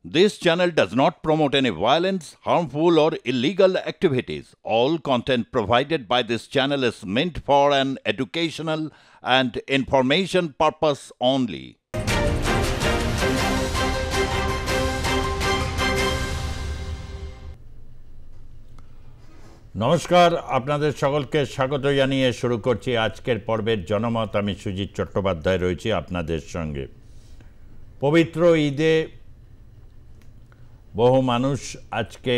This channel does not promote any violence, harmful, or illegal activities. All content provided by this channel is meant for an educational and information purpose only. নমস্কার, আপনাদের সকলকে স্বাগত জানিয়ে শুরু করছি আজকের পর্বের জনমত। আমি সুজিত চট্টোপাধ্যায় রয়েছি আপনাদের সঙ্গে। পবিত্র ঈদে বহু মানুষ আজকে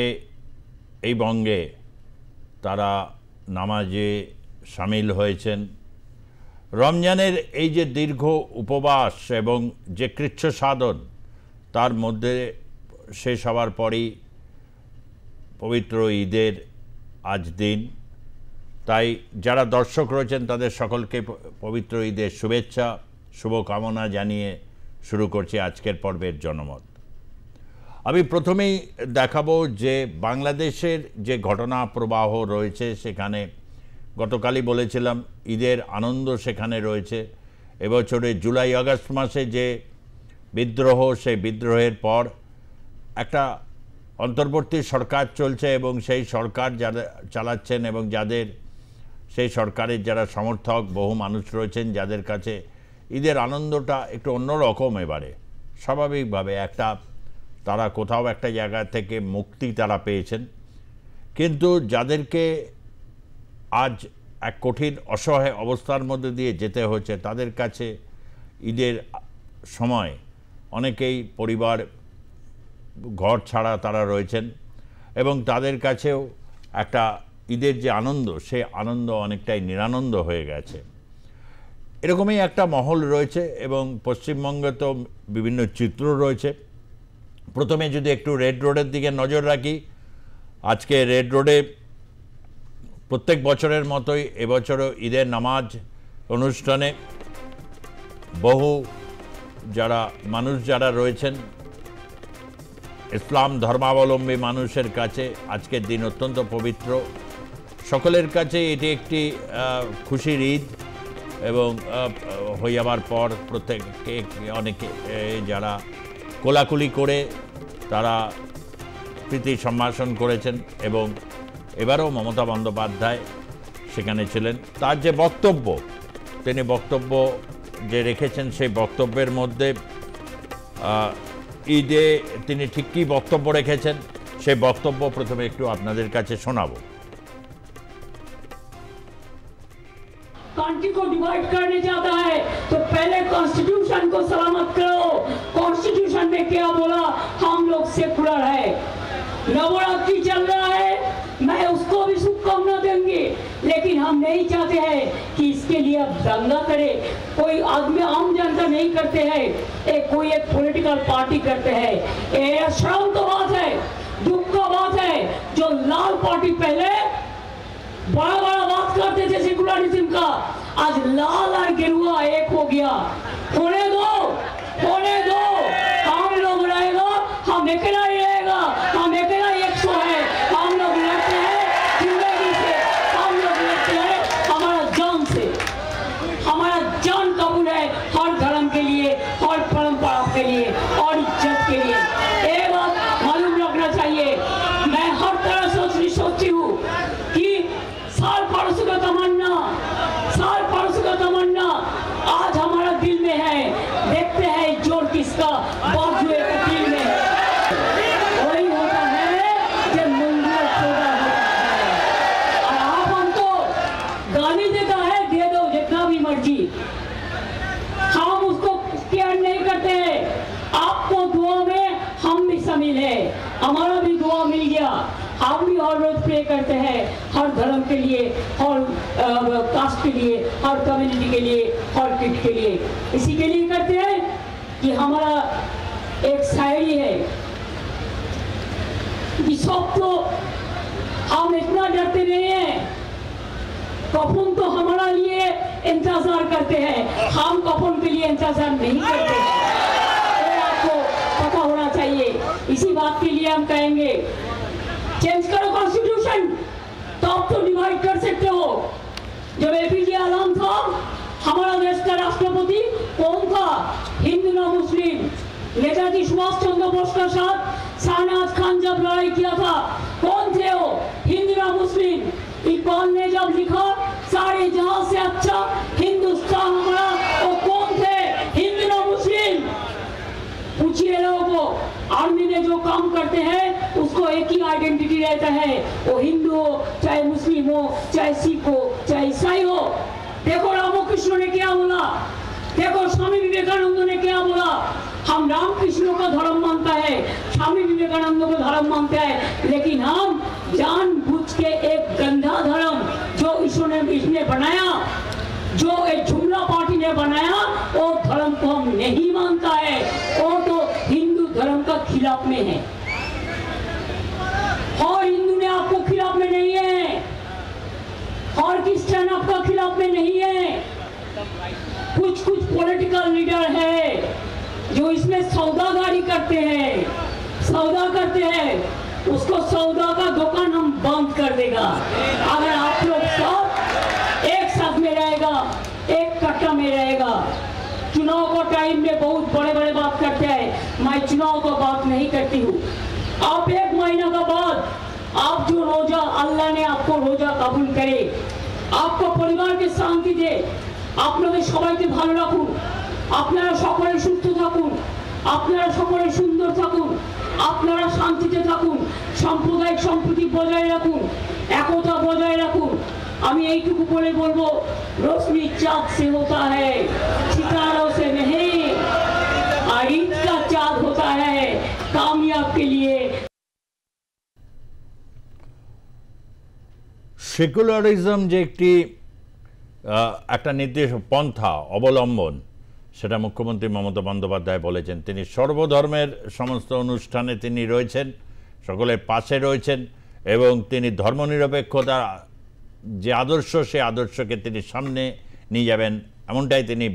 এই বঙ্গে তারা নামাজে সামিল হয়েছেন। রমজানের এই যে দীর্ঘ উপবাস এবং যে কৃচ্ছ সাধন তার মধ্যে শেষ হওয়ার পরই পবিত্র ঈদের আজ দিন। তাই যারা দর্শক রয়েছেন তাদের সকলকে পবিত্র ঈদের শুভেচ্ছা শুভকামনা জানিয়ে শুরু করছি আজকের পর্বের জনমত। আমি প্রথমেই দেখাবো যে বাংলাদেশের যে ঘটনা প্রবাহ রয়েছে সেখানে গতকালই বলেছিলাম ঈদের আনন্দ সেখানে রয়েছে। এবছরে জুলাই আগস্ট মাসে যে বিদ্রোহ, সেই বিদ্রোহের পর একটা অন্তর্বর্তী সরকার চলছে এবং সেই সরকার যারা চালাচ্ছেন এবং যাদের সেই সরকারের যারা সমর্থক বহু মানুষ রয়েছেন যাদের কাছে ঈদের আনন্দটা একটু অন্যরকম। এবারে স্বাভাবিকভাবে একটা তারা কোথাও একটা জায়গা থেকে মুক্তি তারা পেয়েছেন, কিন্তু যাদেরকে আজ এক কঠিন অসহায় অবস্থার মধ্যে দিয়ে যেতে হচ্ছে তাদের কাছে ঈদের সময় অনেকেই পরিবার ঘর ছাড়া তারা রয়েছেন এবং তাদের কাছেও একটা ঈদের যে আনন্দ সে আনন্দ অনেকটাই নিরানন্দ হয়ে গেছে। এরকমই একটা মহল রয়েছে এবং পশ্চিমবঙ্গে তো বিভিন্ন চিত্র রয়েছে। প্রথমে যদি একটু রেড রোডের দিকে নজর রাখি, আজকে রেড রোডে প্রত্যেক বছরের মতোই এবছরও ঈদের নামাজ অনুষ্ঠানে বহু মানুষ যারা রয়েছেন ইসলাম ধর্মাবলম্বী মানুষের কাছে আজকের দিন অত্যন্ত পবিত্র। সকলের কাছে এটি একটি খুশির ঈদ এবং হয়ে যাওয়ার পর প্রত্যেকে অনেকে যারা কোলাকুলি করে তারা প্রীতি সম্ভাষণ করেছেন এবং এবারও মমতা বন্দ্যোপাধ্যায় সেখানে ছিলেন। তার যে বক্তব্য তিনি বক্তব্য যে রেখেছেন সেই বক্তব্যের মধ্যে ঈদে তিনি ঠিক কী বক্তব্য রেখেছেন সেই বক্তব্য প্রথমে একটু আপনাদের কাছে শোনাবো। कंट्री को डिवाइड करने जाता है तो पहले कॉन्स्टिट्यूशन को सलामत करो। कॉन्स्टिट्यूशन में क्या बोला? हम लोग सेकुलर है। नवरात्रि चल रहा है, मैं उसको भी शुभकामना देंगे, लेकिन हम नहीं चाहते हैं कि इसके लिए अब दंगा करे। कोई आदमी आम जनता नहीं करते हैं, कोई एक पॉलिटिकल पार्टी करते हैं। ये शर्म का बात है, दुख का बात है। जो लाल पार्टी पहले बड़ा बड़ा बात करते थे सेकुलरिज्म का, आज लाल और गेरुआ एक हो गया। होने दो, होने दो। हम लोग रहेगा, हम अकेला ही रहेगा, हम अकेला 100 है। हम लोग लड़ते हैं जिंदगी से, हम लोग लड़ते हैं हमारा जान से। हमारा जान कबूल है हर धर्म के लिए, हर परंपरा के लिए और इज्जत के लिए। ये बात मालूम रखना चाहिए। मैं हर तरह सोचती हूँ कि साल परसों का तमन्ना आज हमारा दिल में है। देखते हैं जोर किसका बाजुए के दिल में है। वही होता है जब मंगल होता है। और आप हमको गाली देता है, दे दो जितना भी मर्जी, हम उसको केयर नहीं करते हैं। आपको दुआ में हम भी शामिल है, हमारा भी दुआ मिल गया। हम भी हर रोज प्रे करते हैं हर धर्म के लिए, हर कास्ट के लिए, हर कम्युनिटी के लिए, हर किट के लिए। इसी के लिए करते हैं कि हमारा एक शायरी है कि सब तो हम इतना डरते नहीं हैं, कफन तो हमारा लिए इंतजार करते हैं, हम कफन के लिए इंतजार नहीं करते हैं। आपको पता होना चाहिए। इसी बात के लिए हम कहेंगे चेंज करो कॉन्स्टिट्यूशन, तो आप तो डिवाइड कर सकते हो। जब एपीजे आलम था हमारा देश का राष्ट्रपति कौन था? हिंदू ना मुस्लिम? नेताजी सुभाष चंद्र बोस के साथ शाहनवाज खान जब लड़ाई किया था, कौन थे वो? हिंदू या मुस्लिम? इकबाल ने जब लिखा सारे जहां से अच्छा हिंदुस्तान हमारा, वो कौन थे? हिंदू या मुस्लिम? पूछिए लोगों को। आर्मी में जो काम करते हैं उसको एक ही आइडेंटिटी रहता है, वो हिंदू हो, चाहे मुस्लिम हो, चाहे सिख हो, चाहे ईसाई हो। देखो रामकृष्ण ने क्या बोला, देखो स्वामी विवेकानंद ने क्या बोला। हम रामकृष्ण का धर्म मानता है, स्वामी विवेकानंद को धर्म मानता है, लेकिन हम जानबूझ के एक गंदा धर्म जो इसने बनाया, जो एक जुमला पार्टी ने बनाया, वो धर्म को हम नहीं मानता है। वो तो हिंदू धर्म का खिलाफ में है, और हिंदू ने आपको खिलाफ में नहीं है, और क्रिश्चियन आपका खिलाफ में नहीं है। कुछ पॉलिटिकल लीडर है जो इसमें सौदागारी करते हैं, सौदा करते हैं, उसको सौदा का दुकान हम बंद कर देगा अगर आप लोग सब एक साथ में रहेगा, एक कट्टा में रहेगा। चुनाव को टाइम में बहुत बड़े बात करते हैं, मैं चुनाव को बात नहीं करती हूँ। आप 1 महीना का बाद आप जो रोजा, अल्लाह ने आपको रोजा कबूल करे, आपको परिवार के शांति दे, আপনাদের সবাইকে ভালো রাখুন, আপনারা সকলে সুস্থ থাকুন, আপনারা সকলে সুন্দর থাকুন, আপনারা শান্তিতে থাকুন, সাম্প্রদায়িক সম্প্রীতি বজায় রাখুন, একতা বজায় রাখুন। আমি এইটুকু বলে বলবো, रोशनी चाँद से होता है, सितारों से नहीं, और ईद का चाँद होता है कामयाब के लिए। সেকুলারিজম যে একটা নির্দিষ্ট পন্থা অবলম্বন, সেটা মুখ্যমন্ত্রী মমতা বন্দ্যোপাধ্যায় বলেছেন। তিনি সর্বধর্মের সমস্ত অনুষ্ঠানে তিনি রয়েছেন, সকলের পাশে রয়েছেন, এবং তিনি ধর্মনিরপেক্ষতার যে আদর্শ, সেই আদর্শকে তিনি সামনে নিয়ে যাবেন, এমনটাই তিনি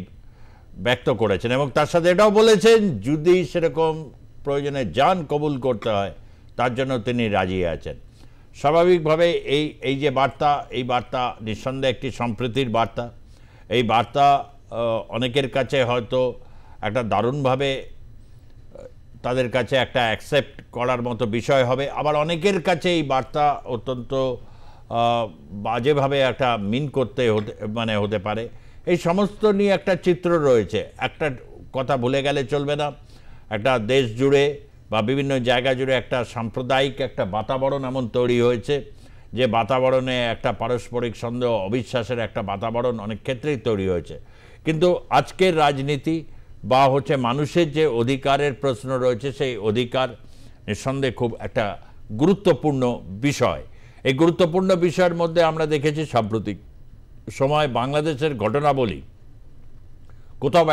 ব্যক্ত করেছেন। এবং তার সাথে এটাও বলেছেন, যদি সেরকম প্রয়োজনে জান কবুল করতে হয়, তার জন্য তিনি রাজি আছেন। স্বাভাবিকভাবে এই যে বার্তা, এই বার্তা নিঃসন্দেহে একটি সম্প্রীতির বার্তা। এই বার্তা অনেকের কাছে হয়তো একটা দারুণভাবে তাদের কাছে একটা অ্যাকসেপ্ট করার মতো বিষয় হবে, আবার অনেকের কাছে এই বার্তা অত্যন্ত বাজেভাবে একটা মিন করতে হতে পারে। এই সমস্ত নিয়ে একটা চিত্র রয়েছে। একটা কথা ভুলে গেলে চলবে না, একটা দেশ জুড়ে বা বিভিন্ন জায়গা জুড়ে একটা সাম্প্রদায়িক একটা বাতাবরণ এমন তৈরি হয়েছে, যে বাতাবরণে একটা পারস্পরিক সন্দেহ, অবিশ্বাসের একটা বাতাবরণ অনেক ক্ষেত্রেই তৈরি হয়েছে। কিন্তু আজকের রাজনীতি বা মানুষের যে অধিকারের প্রশ্ন রয়েছে, সেই অধিকার নিঃসন্দেহে খুব একটা গুরুত্বপূর্ণ বিষয়। এই গুরুত্বপূর্ণ বিষয়ের মধ্যে আমরা দেখেছি সাম্প্রতিক সময় বাংলাদেশের ঘটনাবলী কোথাও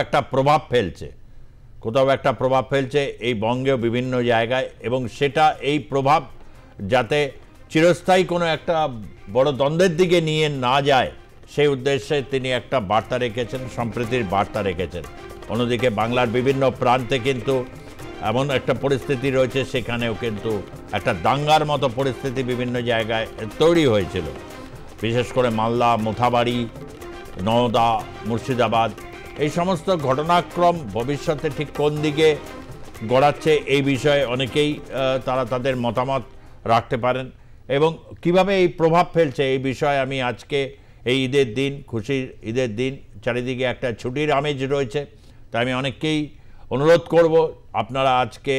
একটা প্রভাব ফেলছে, এই বঙ্গেও বিভিন্ন জায়গায়, এবং সেটা এই প্রভাব যাতে চিরস্থায়ী কোনো একটা বড় দ্বন্দ্বের দিকে নিয়ে না যায়, সেই উদ্দেশ্যে তিনি একটা বার্তা রেখেছেন, সম্প্রীতির বার্তা রেখেছেন। অন্যদিকে বাংলার বিভিন্ন প্রান্তে কিন্তু এমন একটা পরিস্থিতি রয়েছে, সেখানেও কিন্তু একটা দাঙ্গার মতো পরিস্থিতি বিভিন্ন জায়গায় তৈরি হয়েছিল, বিশেষ করে মালদা, মোথাবাড়ি, নওদা, মুর্শিদাবাদ। এই সমস্ত ঘটনাক্রম ভবিষ্যতে ঠিক কোন দিকে গড়াচ্ছে, এই বিষয়ে অনেকেই তারা তাদের মতামত রাখতে পারেন, এবং কিভাবে এই প্রভাব ফেলছে এই বিষয়ে আমি আজকে এই ঈদের দিন, খুশির ঈদের দিন, চারিদিকে একটা ছুটির আমেজ রয়েছে, তাই আমি অনেককেই অনুরোধ করব, আপনারা আজকে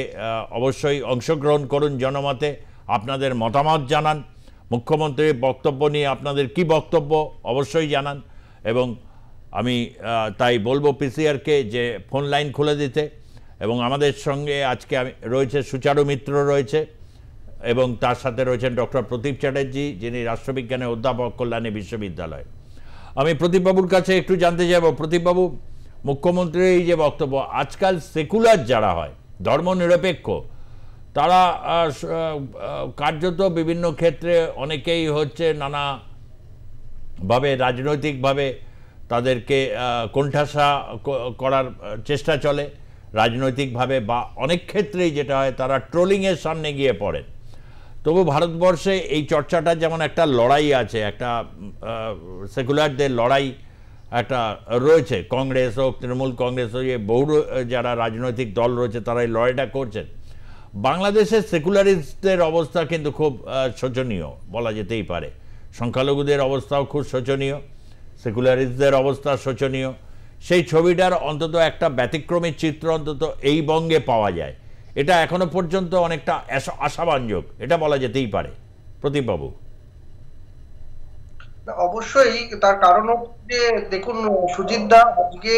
অবশ্যই অংশগ্রহণ করুন জনমতে, আপনাদের মতামত জানান, মুখ্যমন্ত্রীর বক্তব্য নিয়ে আপনাদের কি বক্তব্য অবশ্যই জানান। এবং আমি তাই বলবো পিসিআরকে যে ফোন লাইন খুলে দিতে, এবং আমাদের সঙ্গে আজকে রয়েছে সুচারু মিত্র রয়েছে, এবং তার সাথে রয়েছেন ডক্টর প্রদীপ চ্যাটার্জি, যিনি রাষ্ট্রবিজ্ঞানের অধ্যাপক, কল্যাণী বিশ্ববিদ্যালয়। আমি প্রদীপবাবুর কাছে একটু জানতে যাব, প্রদীপবাবু, মুখ্যমন্ত্রীর এই যে বক্তব্য, আজকাল সেকুলার যারা হয়, ধর্মনিরপেক্ষ, তারা কার্যত বিভিন্ন ক্ষেত্রে অনেকেই নানাভাবে রাজনৈতিকভাবে তাদেরকে কোণঠাসা করার চেষ্টা চলে রাজনৈতিকভাবে, বা অনেক ক্ষেত্রেই যেটা হয় তারা ট্রোলিংয়ের সামনে গিয়ে পড়েন। তবু ভারতবর্ষে এই চর্চাটা যেমন একটা লড়াই আছে, একটা সেকুলারদের লড়াই একটা রয়েছে, কংগ্রেস হোক, তৃণমূল কংগ্রেস হোক, বহু যারা রাজনৈতিক দল রয়েছে তারা এই লড়াইটা করছেন। বাংলাদেশের সেকুলারিস্টদের অবস্থা কিন্তু খুব শোচনীয় বলা যেতেই পারে। সংখ্যালঘুদের অবস্থাও খুব শোচনীয়, সেকুলারিস্টদের অবস্থা শোচনীয়। সেই ছবিটার অন্তত একটা ব্যতিক্রমী চিত্র অন্তত এই বঙ্গে পাওয়া যায়। এটা এখনো পর্যন্ত অনেকটা আশাব্যঞ্জক, এটা বলা যেতেই পারে। প্রদীপবাবু। অবশ্যই, তার কারণ হচ্ছে দেখুন সুজিত দা, আজকে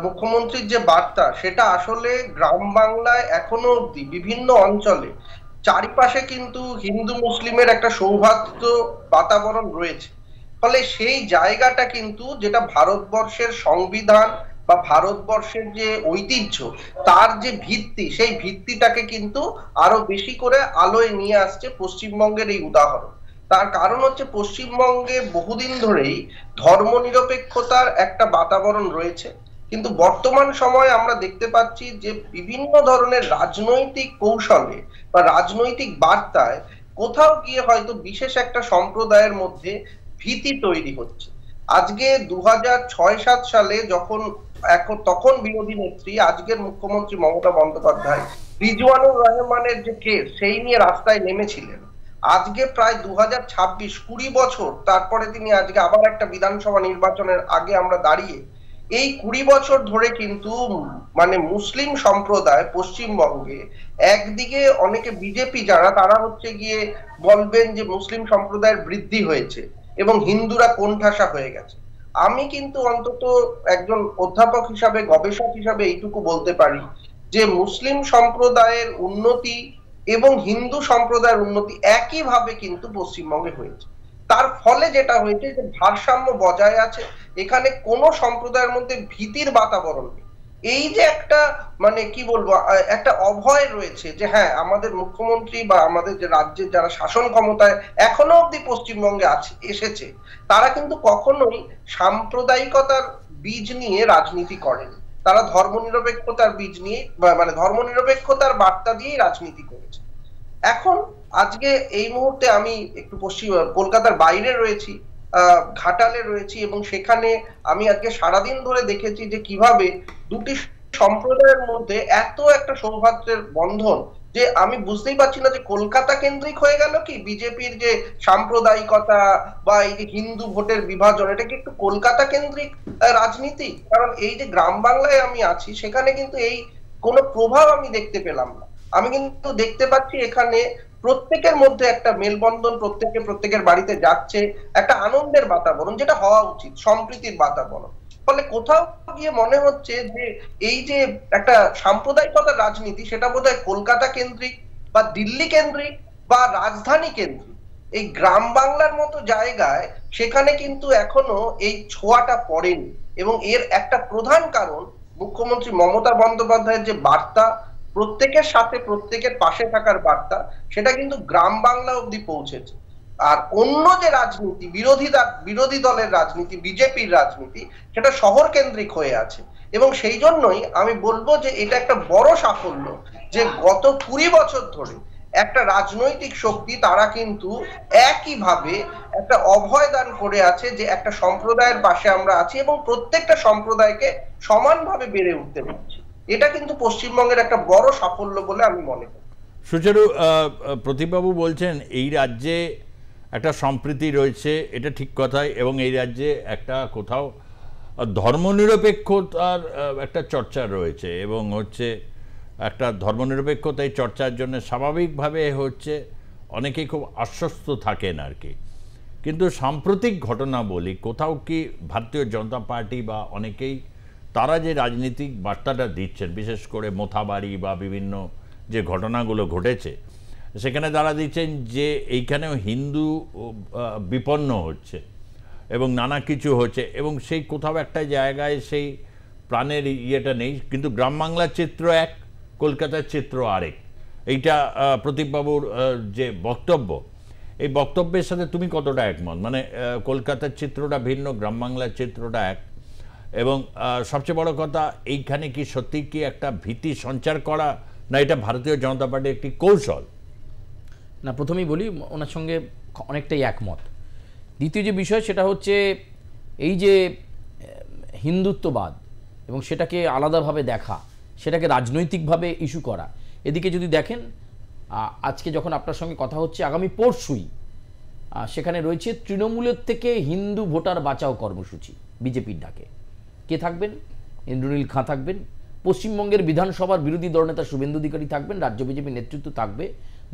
মুখ্যমন্ত্রীর যে বার্তা সেটা আসলে গ্রাম বাংলায় এখনো অব্দি বিভিন্ন অঞ্চলে চারিপাশে কিন্তু হিন্দু মুসলিমের একটা সৌহার্দ্য বাতাবরণ রয়েছে। ফলে সেই জায়গাটা কিন্তু যেটা ভারতবর্ষের সংবিধান বা ভারতবর্ষের যে ঐতিহ্য তার যে ভিত্তি, সেই ভিত্তিটাকে কিন্তু আরো বেশি করে আলোয় নিয়ে আসছে পশ্চিমবঙ্গের এই উদাহরণ। তার কারণ হচ্ছে পশ্চিমবঙ্গে বহুদিন ধরেই ধর্মনিরপেক্ষতার একটা বাতাবরণ রয়েছে, কিন্তু বর্তমান সময়ে আমরা দেখতে পাচ্ছি যে বিভিন্ন ধরনের রাজনৈতিক কৌশলে বা রাজনৈতিক বার্তায় কোথাও গিয়ে হয়তো বিশেষ একটা সম্প্রদায়ের মধ্যে ভীতি তৈরি হচ্ছে। আজকে 2006-07 সালে তখন বিরোধী নেত্রী আজকের মুখ্যমন্ত্রী মমতা বন্দ্যোপাধ্যায় রিজওয়ানুর রহমানের যে কেস সেই নিয়ে রাস্তায় নেমেছিলেন। আজকে প্রায় 2026, 20 বছর তারপরে তিনি আজকে আবার একটা বিধানসভা নির্বাচনের আগে আমরা দাঁড়িয়ে এই 20 বছর ধরে কিন্তু মানে মুসলিম সম্প্রদায় পশ্চিমবঙ্গে একদিকে অনেকে বিজেপি যারা তারা হচ্ছে গিয়ে বলবেন যে মুসলিম সম্প্রদায়ের বৃদ্ধি হয়েছে এবং হিন্দুরা কোণঠাসা হয়ে গেছে। আমি কিন্তু অন্তত একজন অধ্যাপক হিসাবে, গবেষক হিসাবে এইটুকু বলতে পারি যে মুসলিম সম্প্রদায়ের উন্নতি এবং হিন্দু সম্প্রদায়ের উন্নতি একইভাবে কিন্তু পশ্চিমবঙ্গে হয়েছে। তার ফলে যেটা হয়েছে যে ভারসাম্য বজায় আছে, এখানে কোনো সম্প্রদায়ের মধ্যে ভীতির বাতাবরণ নেই। এই যে একটা মানে কি বলবো একটা অভয় রয়েছে যে হ্যাঁ আমাদের মুখ্যমন্ত্রী বা আমাদের যে রাজ্যের যারা শাসন ক্ষমতায় এখনো অব্দি পশ্চিমবঙ্গে এসেছে তারা কিন্তু কখনোই সাম্প্রদায়িকতার বীজ নিয়ে রাজনীতি করেনি। তারা ধর্মনিরপেক্ষতার বীজ নিয়ে মানে ধর্মনিরপেক্ষতার বার্তা দিয়েই রাজনীতি করেছে। এখন আজকে এই মুহূর্তে আমি একটু কলকাতার বাইরে রয়েছি, ঘাটালে রয়েছি, এবং সেখানে আমি আজকে সারাদিন ধরে দেখেছি যে কিভাবে দুটি সম্প্রদায়ের মধ্যে এত একটা সৌহার্দ্যের বন্ধন যে আমি বুঝতেই পারছি না যে কলকাতা কেন্দ্রিক হয়ে গেল কি বিজেপির যে সাম্প্রদায়িকতা বা এই যে হিন্দু ভোটের বিভাজন, এটা কি একটু কলকাতা কেন্দ্রিক রাজনীতি? কারণ এই যে গ্রাম বাংলায় আমি আছি সেখানে কিন্তু এই কোনো প্রভাব আমি দেখতে পেলাম না। আমি কিন্তু দেখতে পাচ্ছি এখানে প্রত্যেকের মধ্যে একটা মেলবন্ধন, প্রত্যেকের বাড়িতে যাচ্ছে, একটা আনন্দের বাতাবরণ যেটা হওয়া উচিত, সম্প্রীতির বাতাবরণ। ফলে কোথাও গিয়ে মনে হচ্ছে যে এই যে একটা সাম্প্রদায়িকতার রাজনীতি সেটা বোধহয় কলকাতা কেন্দ্রিক বা দিল্লি কেন্দ্রিক বা রাজধানী কেন্দ্রিক। এই গ্রাম বাংলার মতো জায়গায় সেখানে কিন্তু এখনো এই ছোঁয়াটা পড়েনি, এবং এর একটা প্রধান কারণ মুখ্যমন্ত্রী মমতা বন্দ্যোপাধ্যায়ের যে বার্তা, প্রত্যেকের সাথে প্রত্যেকের পাশে থাকার বার্তা, সেটা কিন্তু গ্রাম বাংলা অব্দি পৌঁছেছে। আর অন্য যে রাজনীতি, বিরোধী দলের রাজনীতি, বিজেপির রাজনীতি, সেটা শহর কেন্দ্রিক হয়ে আছে। এবং সেই জন্যই আমি বলবো যে এটা একটা বড় সাফল্য যে গত 20 বছর ধরে একটা রাজনৈতিক শক্তি তারা কিন্তু একইভাবে একটা অভয় দান করে আছে যে একটা সম্প্রদায়ের পাশে আমরা আছি এবং প্রত্যেকটা সম্প্রদায়কে সমানভাবে বেড়ে উঠতে দিচ্ছি। এটা কিন্তু পশ্চিমবঙ্গের একটা বড় সাফল্য বলে আমি মনে করি। সুচারু, প্রদীপবাবু বলছেন এই রাজ্যে একটা সম্প্রীতি রয়েছে, এটা ঠিক কথাই, এবং এই রাজ্যে একটা কোথাও ধর্মনিরপেক্ষতার একটা চর্চা রয়েছে, এবং হচ্ছে একটা ধর্মনিরপেক্ষতা এই চর্চার জন্য স্বাভাবিকভাবে হচ্ছে অনেকেই খুব আশ্বস্ত থাকেন আর কি। কিন্তু সাম্প্রতিক ঘটনা বলি, কোথাও কি ভারতীয় জনতা পার্টি বা অনেকেই তারা যে রাজনীতিক বার্তাটা দিচ্ছেন, বিশেষ করে মোথাবাড়ি বা বিভিন্ন যে ঘটনাগুলো ঘটেছে সেখানে তারা দিচ্ছেন যে এইখানেও হিন্দু বিপন্ন হচ্ছে এবং নানা কিছু হচ্ছে, এবং সেই কোথাও একটা জায়গায় সেই প্রাণের ইয়েটা নেই। কিন্তু গ্রাম বাংলার চিত্র এক, কলকাতার চিত্র আরেক। এইটা প্রদীপবাবুর যে বক্তব্য, এই বক্তব্যের সাথে তুমি কতটা একমত? মানে কলকাতার চিত্রটা ভিন্ন, গ্রাম বাংলার চিত্রটা এক, এবং সবচেয়ে বড় কথা এইখানে কি সত্যি কি একটা ভীতি সঞ্চার করা, না এটা ভারতীয় জনতা পার্টির একটি কৌশল? না, প্রথমেই বলি ওনার সঙ্গে অনেকটাই একমত। দ্বিতীয় যে বিষয় সেটা হচ্ছে এই যে হিন্দুত্ববাদ এবং সেটাকে আলাদাভাবে দেখা, সেটাকে রাজনৈতিকভাবে ইস্যু করা, এদিকে যদি দেখেন আজকে যখন আপনার সঙ্গে কথা হচ্ছে আগামী পরশুই সেখানে রয়েছে তৃণমূলের থেকে হিন্দু ভোটার বাঁচাও কর্মসূচি বিজেপির ডাকে। কে থাকবেন? ইন্দ্রনীল খাঁ থাকবেন, পশ্চিমবঙ্গের বিধানসভার বিরোধী দলনেতা শুভেন্দু অধিকারী থাকবেন, রাজ্য বিজেপির নেতৃত্ব থাকবে,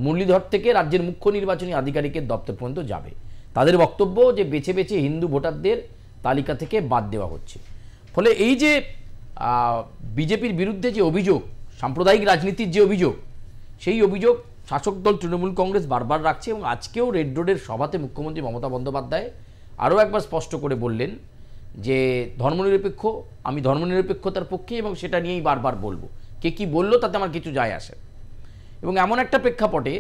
মুরলীধর থেকে রাজ্যের মুখ্য নির্বাচনী আধিকারিকের দপ্তর পর্যন্ত যাবে। তাদের বক্তব্য যে বেছে বেছে হিন্দু ভোটারদের তালিকা থেকে বাদ দেওয়া হচ্ছে। ফলে এই যে বিজেপির বিরুদ্ধে যে অভিযোগ, সাম্প্রদায়িক রাজনীতির যে অভিযোগ, সেই অভিযোগ শাসক দল তৃণমূল কংগ্রেস বারবার রাখছে এবং আজকেও রেড রোডের সভাতে মুখ্যমন্ত্রী মমতা বন্দ্যোপাধ্যায় আরও একবার স্পষ্ট করে বললেন যে ধর্মনিরপেক্ষ, আমি ধর্মনিরপেক্ষতার পক্ষে এবং সেটা নিয়েই বারবার বলবো, কে কি বললো তাতে আমার কিছু যায় আসে। এবং এমন একটা প্রেক্ষাপটে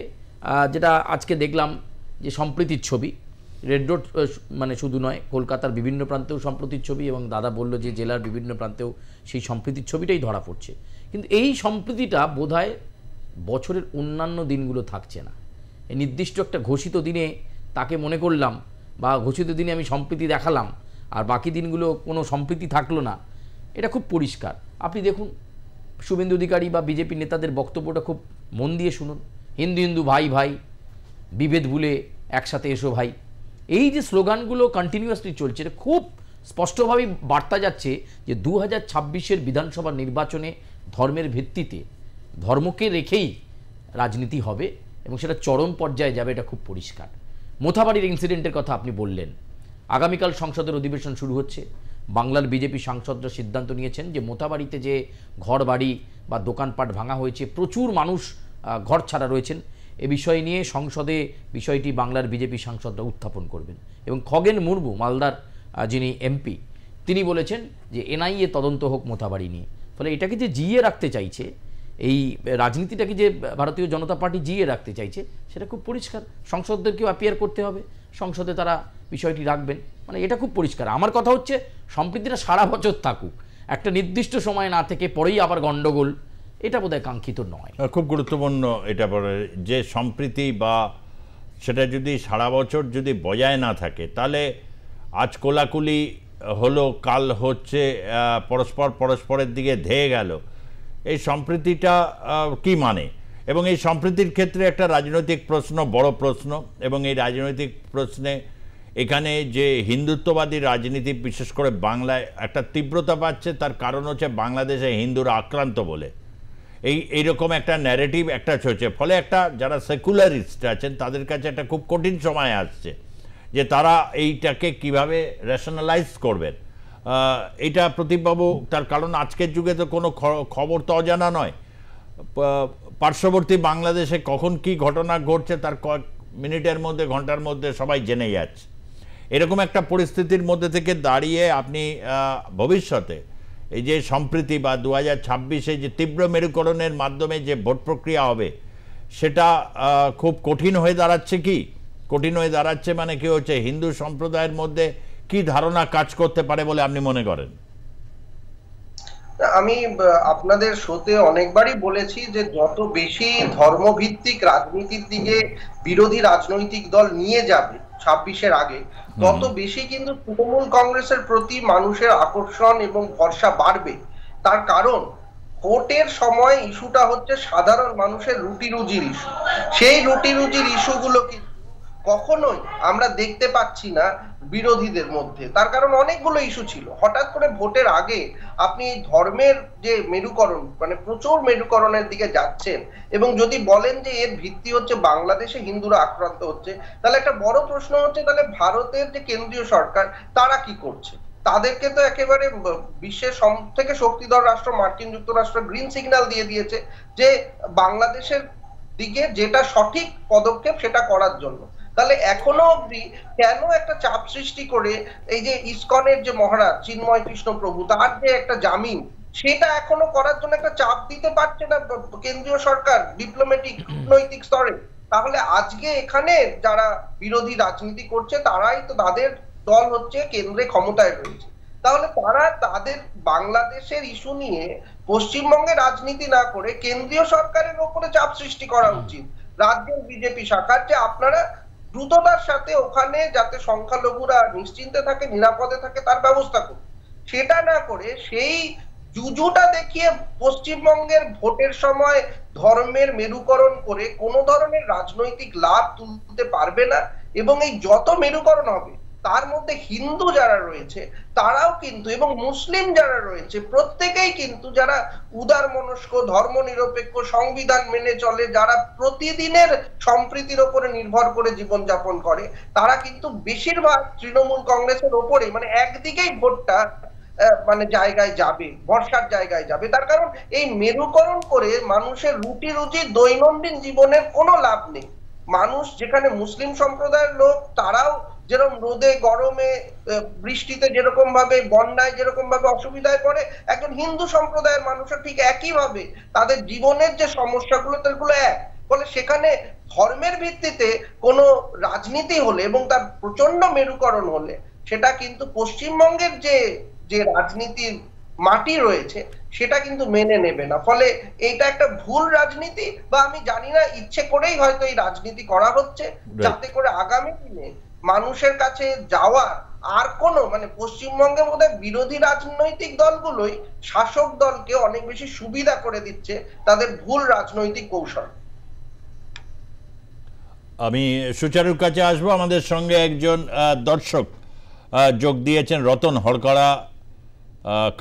যেটা আজকে দেখলাম যে সম্প্রীতির ছবি, রেড রোড মানে শুধু নয়, কলকাতার বিভিন্ন প্রান্তেও সম্প্রীতির ছবি, এবং দাদা বলল যে জেলার বিভিন্ন প্রান্তেও সেই সম্প্রীতির ছবিটাই ধরা পড়ছে। কিন্তু এই সম্প্রীতিটা বোধহয় বছরের অন্যান্য দিনগুলো থাকছে না। এই নির্দিষ্ট একটা ঘোষিত দিনে তাকে মনে করলাম বা ঘোষিত দিনে আমি সম্প্রীতি দেখালাম আর বাকি দিনগুলো কোনো সম্প্রীতি থাকলো না, এটা খুব পরিষ্কার। আপনি দেখুন শুভেন্দু অধিকারী বা বিজেপি নেতাদের বক্তব্যটা খুব মন দিয়ে শুনুন। হিন্দু হিন্দু ভাই ভাই, বিভেদ ভুলে একসাথে এসো ভাই, এই যে স্লোগানগুলো কন্টিনিউয়াসলি চলছে, এটা খুব স্পষ্টভাবেই বার্তা যাচ্ছে যে 2026-এর বিধানসভা নির্বাচনে ধর্মের ভিত্তিতে, ধর্মকে রেখেই রাজনীতি হবে এবং সেটা চরম পর্যায়ে যাবে, এটা খুব পরিষ্কার। মোথাবাড়ির ইনসিডেন্টের কথা আপনি বললেন। আগামীকাল সংসদের অধিবেশন শুরু হচ্ছে। বাংলার বিজেপি সাংসদরা সিদ্ধান্ত নিয়েছেন যে মোথাবাড়িতে যে ঘর বাড়ি বা দোকানপাট ভাঙা হয়েছে, প্রচুর মানুষ ঘর ছাড়া রয়েছেন, এ বিষয় নিয়ে সংসদে বিষয়টি বাংলার বিজেপি সাংসদরা উত্থাপন করবেন। এবং খগেন মুর্মু, মালদার যিনি এমপি, তিনি বলেছেন যে এনআইএ তদন্ত হোক মোথাবাড়ি নিয়ে। ফলে এটাকে যে জিইয়ে রাখতে চাইছে, এই রাজনীতিটাকে যে ভারতীয় জনতা পার্টি জিইয়ে রাখতে চাইছে, সেটা খুব পরিষ্কার। সংসদদেরকেও অ্যাপিয়ার করতে হবে, সংসদে তারা বিষয়টি রাখবেন, মানে এটা খুব পরিষ্কার। আমার কথা হচ্ছে সম্প্রীতিটা সারা বছর থাকুক, একটা নির্দিষ্ট সময় না থেকে পরেই আবার গণ্ডগোল, এটা বোধহয় কাঙ্ক্ষিত নয়। খুব গুরুত্বপূর্ণ এটা বলে যে সম্প্রীতি বা সেটা যদি সারা বছর যদি বজায় না থাকে, তাহলে আজ কোলাকুলি হলো, কাল হচ্ছে পরস্পরের দিকে ধেয়ে গেল, এই সম্প্রীতিটা কি মানে? এবং এই সম্প্রীতির ক্ষেত্রে একটা রাজনৈতিক প্রশ্ন, বড় প্রশ্ন, এবং এই রাজনৈতিক প্রশ্নে এখানে যে হিন্দুত্ববাদী রাজনীতি বিশেষ করে বাংলায় একটা তীব্রতা পাচ্ছে, তার কারণ হচ্ছে বাংলাদেশে হিন্দুরা আক্রান্ত বলে এইরকম একটা ন্যারেটিভ একটা চলছে। ফলে একটা যারা সেকুলারিস্ট আছেন তাদের কাছে একটা খুব কঠিন সময় আসছে যে তারা এইটাকে কিভাবে রেশনালাইজ করবেন। এইটা প্রদীপবাবু, তার কারণ আজকের যুগে তো কোনো খবর তো অজানা নয়। পার্শ্ববর্তী বাংলাদেশে কখন কি ঘটনা ঘটছে তার কয়েক মিনিটের মধ্যে, ঘন্টার মধ্যে সবাই জেনে যাচ্ছে। এরকম একটা পরিস্থিতির মধ্যে থেকে দাঁড়িয়ে আপনি ভবিষ্যতে এই যে সম্প্রীতি বা 2026-এ যে তীব্র মেরুকরণের মাধ্যমে যে ভোট প্রক্রিয়া হবে, সেটা খুব কঠিন হয়ে দাঁড়াচ্ছে। কি কঠিন হয়ে দাঁড়াচ্ছে মানে কি হচ্ছে, হিন্দু সম্প্রদায়ের মধ্যে কি ধারণা কাজ করতে পারে বলে আপনি মনে করেন? আমি আপনাদের শোতে অনেকবারই বলেছি যে যত বেশি ধর্মভিত্তিক রাজনীতির দিকে বিরোধী রাজনৈতিক দল নিয়ে যাবে 26-এর আগে, তত বেশি কিন্তু তৃণমূল কংগ্রেসের প্রতি মানুষের আকর্ষণ এবং ভরসা বাড়বে। তার কারণ ভোটের সময় ইস্যুটা হচ্ছে সাধারণ মানুষের রুটি রুজির ইস্যু। সেই রুটি রুজির ইস্যুগুলো কিন্তু কখনোই আমরা দেখতে পাচ্ছি না বিরোধীদের মধ্যে। তার কারণ অনেকগুলো ইস্যু ছিল, হঠাৎ করে ভোটের আগে আপনি ধর্মের যে মেরুকরণ, মানে প্রচুর মেরুকরণের দিকে যাচ্ছেন, এবং যদি বলেন যে এর ভিত্তি হচ্ছে বাংলাদেশে হিন্দুরা আক্রান্ত হচ্ছে, তাহলে একটা বড় প্রশ্ন হচ্ছে তাহলে ভারতের যে কেন্দ্রীয় সরকার তারা কি করছে? তাদেরকে তো একেবারে বিশ্বের সব থেকে শক্তিধর রাষ্ট্র মার্কিন যুক্তরাষ্ট্র গ্রিন সিগন্যাল দিয়ে দিয়েছে যে বাংলাদেশের দিকে যেটা সঠিক পদক্ষেপ সেটা করার জন্য। তাহলে এখনো অবধি কেন একটা চাপ সৃষ্টি করে এই যে ইসকনের যে মহারাজ চিন্ময় কৃষ্ণ প্রভু, তার যে একটা জামিন, সেটা এখনো করার জন্য একটা চাপ দিতে পারছে না কেন্দ্রীয় সরকার ডিপ্লোম্যাটিক নৈতিক স্তরে? তাহলে আজকে এখানে যারা বিরোধী রাজনীতি করছে তারাই তো, তাদের দল হচ্ছে কেন্দ্রে ক্ষমতায় রয়েছে, তাহলে তারা তাদের বাংলাদেশের ইস্যু নিয়ে পশ্চিমবঙ্গে রাজনীতি না করে কেন্দ্রীয় সরকারের উপরে চাপ সৃষ্টি করা উচিত রাজ্যের বিজেপি শাখার, যে আপনারা দ্রুততার সাথে ওখানে যাতে সংখ্যালঘুরা নিশ্চিন্তে থাকে, নিরাপদে থাকে, তার ব্যবস্থা করুন। সেটা না করে সেই জুজুটা দেখিয়ে পশ্চিমবঙ্গের ভোটের সময় ধর্মের মেরুকরণ করে কোনো ধরনের রাজনৈতিক লাভ তুলতে পারবে না। এবং এই যত মেরুকরণ হবে তার মধ্যে হিন্দু যারা রয়েছে তারাও কিন্তু, এবং মুসলিম যারা রয়েছে প্রত্যেকেই কিন্তু, যারা উদার মনস্ক, ধর্মনিরপেক্ষ, সংবিধান মেনে চলে, যারা প্রতিদিনের সম্প্রীতির উপরে নির্ভর করে জীবনযাপন করে, তারা কিন্তু বেশিরভাগ তৃণমূল কংগ্রেসের ওপরে, মানে একদিকেই ভোটটা মানে জায়গায় যাবে, ভরসার জায়গায় যাবে। তার কারণ এই মেরুকরণ করে মানুষের রুটি রুজি দৈনন্দিন জীবনের কোনো লাভ নেই। মানুষ, যেখানে মুসলিম সম্প্রদায়ের লোক, তারাও যেরকম রোদে গরমে বৃষ্টিতে যেরকম ভাবে, বন্যায় যেরকম ভাবে অসুবিধায় পড়ে, একজন হিন্দু সম্প্রদায়ের মানুষও ঠিক একই ভাবে তাদের জীবনের যে সমস্যাগুলো সেগুলো এক। ফলে সেখানে ধর্মের ভিত্তিতে কোনো রাজনীতি হলে এবং তার প্রচন্ড মেরুকরণ হলে সেটা কিন্তু পশ্চিমবঙ্গের যে রাজনীতির মাটি রয়েছে সেটা কিন্তু মেনে নেবে না। ফলে এইটা একটা ভুল রাজনীতি, বা আমি জানি না ইচ্ছে করেই হয়তো এই রাজনীতি করা হচ্ছে, যাতে করে আগামী দিনে মানুষের কাছে যাওয়া আর কোনো, মানে পশ্চিমবঙ্গের মধ্যে বিরোধী রাজনৈতিক দলগুলোই শাসক দলকে অনেক বেশি সুবিধা করে দিচ্ছে তাদের ভুল রাজনৈতিক কৌশল। আমি সুচারুর কাছে আসবো। আমাদের সঙ্গে একজন দর্শক যোগ দিয়েছেন, রতন হরকড়া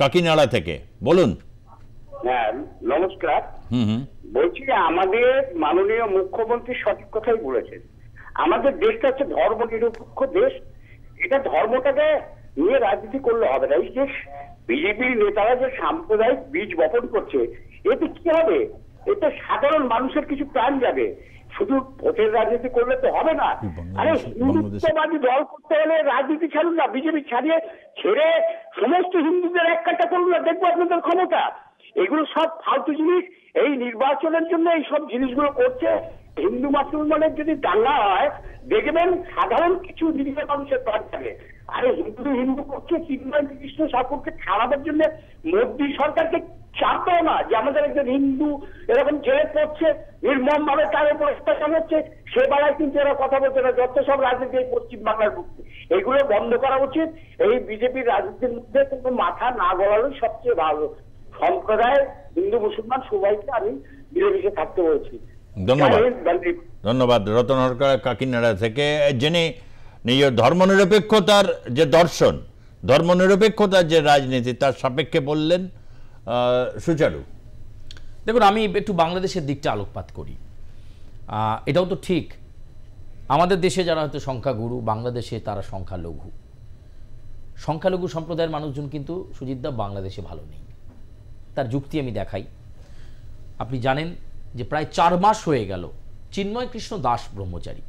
কাকিনাড়া থেকে। বলুন। হ্যাঁ, নমস্কার। বলছি যে আমাদের মাননীয় মুখ্যমন্ত্রী সঠিক কথাই বলেছেন। আমাদের দেশটা হচ্ছে ধর্ম নিরপেক্ষ দেশ। এটা ধর্মটাকে নিয়ে রাজনীতি করলে হবে না। এই যে বিজেপির নেতারা যে সাম্প্রদায়িক বীজ বপন করছে, এতে কি হবে? এতে সাধারণ মানুষের কিছু প্রাণ যাবে। শুধু ভোটের রাজনীতি করলে তো হবে না। আরে হিন্দুত্ববাদী দল করতে হলে রাজনীতি ছাড়ুন না, বিজেপি ছেড়ে সমস্ত হিন্দুদের এক কাটা করুন না, দেখবো আপনাদের ক্ষমতা। এগুলো সব ফালতু জিনিস। এই নির্বাচনের জন্য এই সব জিনিসগুলো করছে। হিন্দু মুসলমানের যদি দাঙ্গা হয়, দেখবেন সাধারণ কিছু নিরীহ মানুষের প্রাণ যাবে। আরে হিন্দু করছে, চিন্ময় কৃষ্ণ ঠাকুরকে ছাড়াবার জন্য মোদী সরকারকে চাপ দেয় না যে আমাদের একজন হিন্দু এরকম ছেলে পড়ছে, নির্মম ভাবে তার উপর অত্যাচার হচ্ছে, সে বেলায় কিন্তু এরা কথা বলছে না। যত সব রাজনীতি এই পশ্চিম বাংলার মধ্যে, এগুলো বন্ধ করা উচিত। এই বিজেপির রাজনীতির মধ্যে কিন্তু মাথা না গলানোই সবচেয়ে ভালো। সম্প্রদায় হিন্দু মুসলমান সবাইকে আমি মিলেমিশে থাকতে বলছি। ধন্যবাদ, ধন্যবাদ। রতন হরকড়া কাকিনাড়া থেকে, যিনি নিজের ধর্মনিরপেক্ষতার যে দর্শন, ধর্মনিরপেক্ষতার যে রাজনীতি, তার সাপেক্ষে বললেন। সুচারু, দেখুন, আমি একটু বাংলাদেশের দিকটা আলোকপাত করি। এটাও তো ঠিক, আমাদের দেশে যারা হয়তো সংখ্যাগুরু, বাংলাদেশে তারা সংখ্যালঘু। সংখ্যালঘু সম্প্রদায়ের মানুষজন কিন্তু সুজিতদা বাংলাদেশে ভালো নেই। তার যুক্তি আমি দেখাই। আপনি জানেন যে প্রায় 4 মাস হয়ে গেল চিন্ময় কৃষ্ণ দাস ব্রহ্মচারী,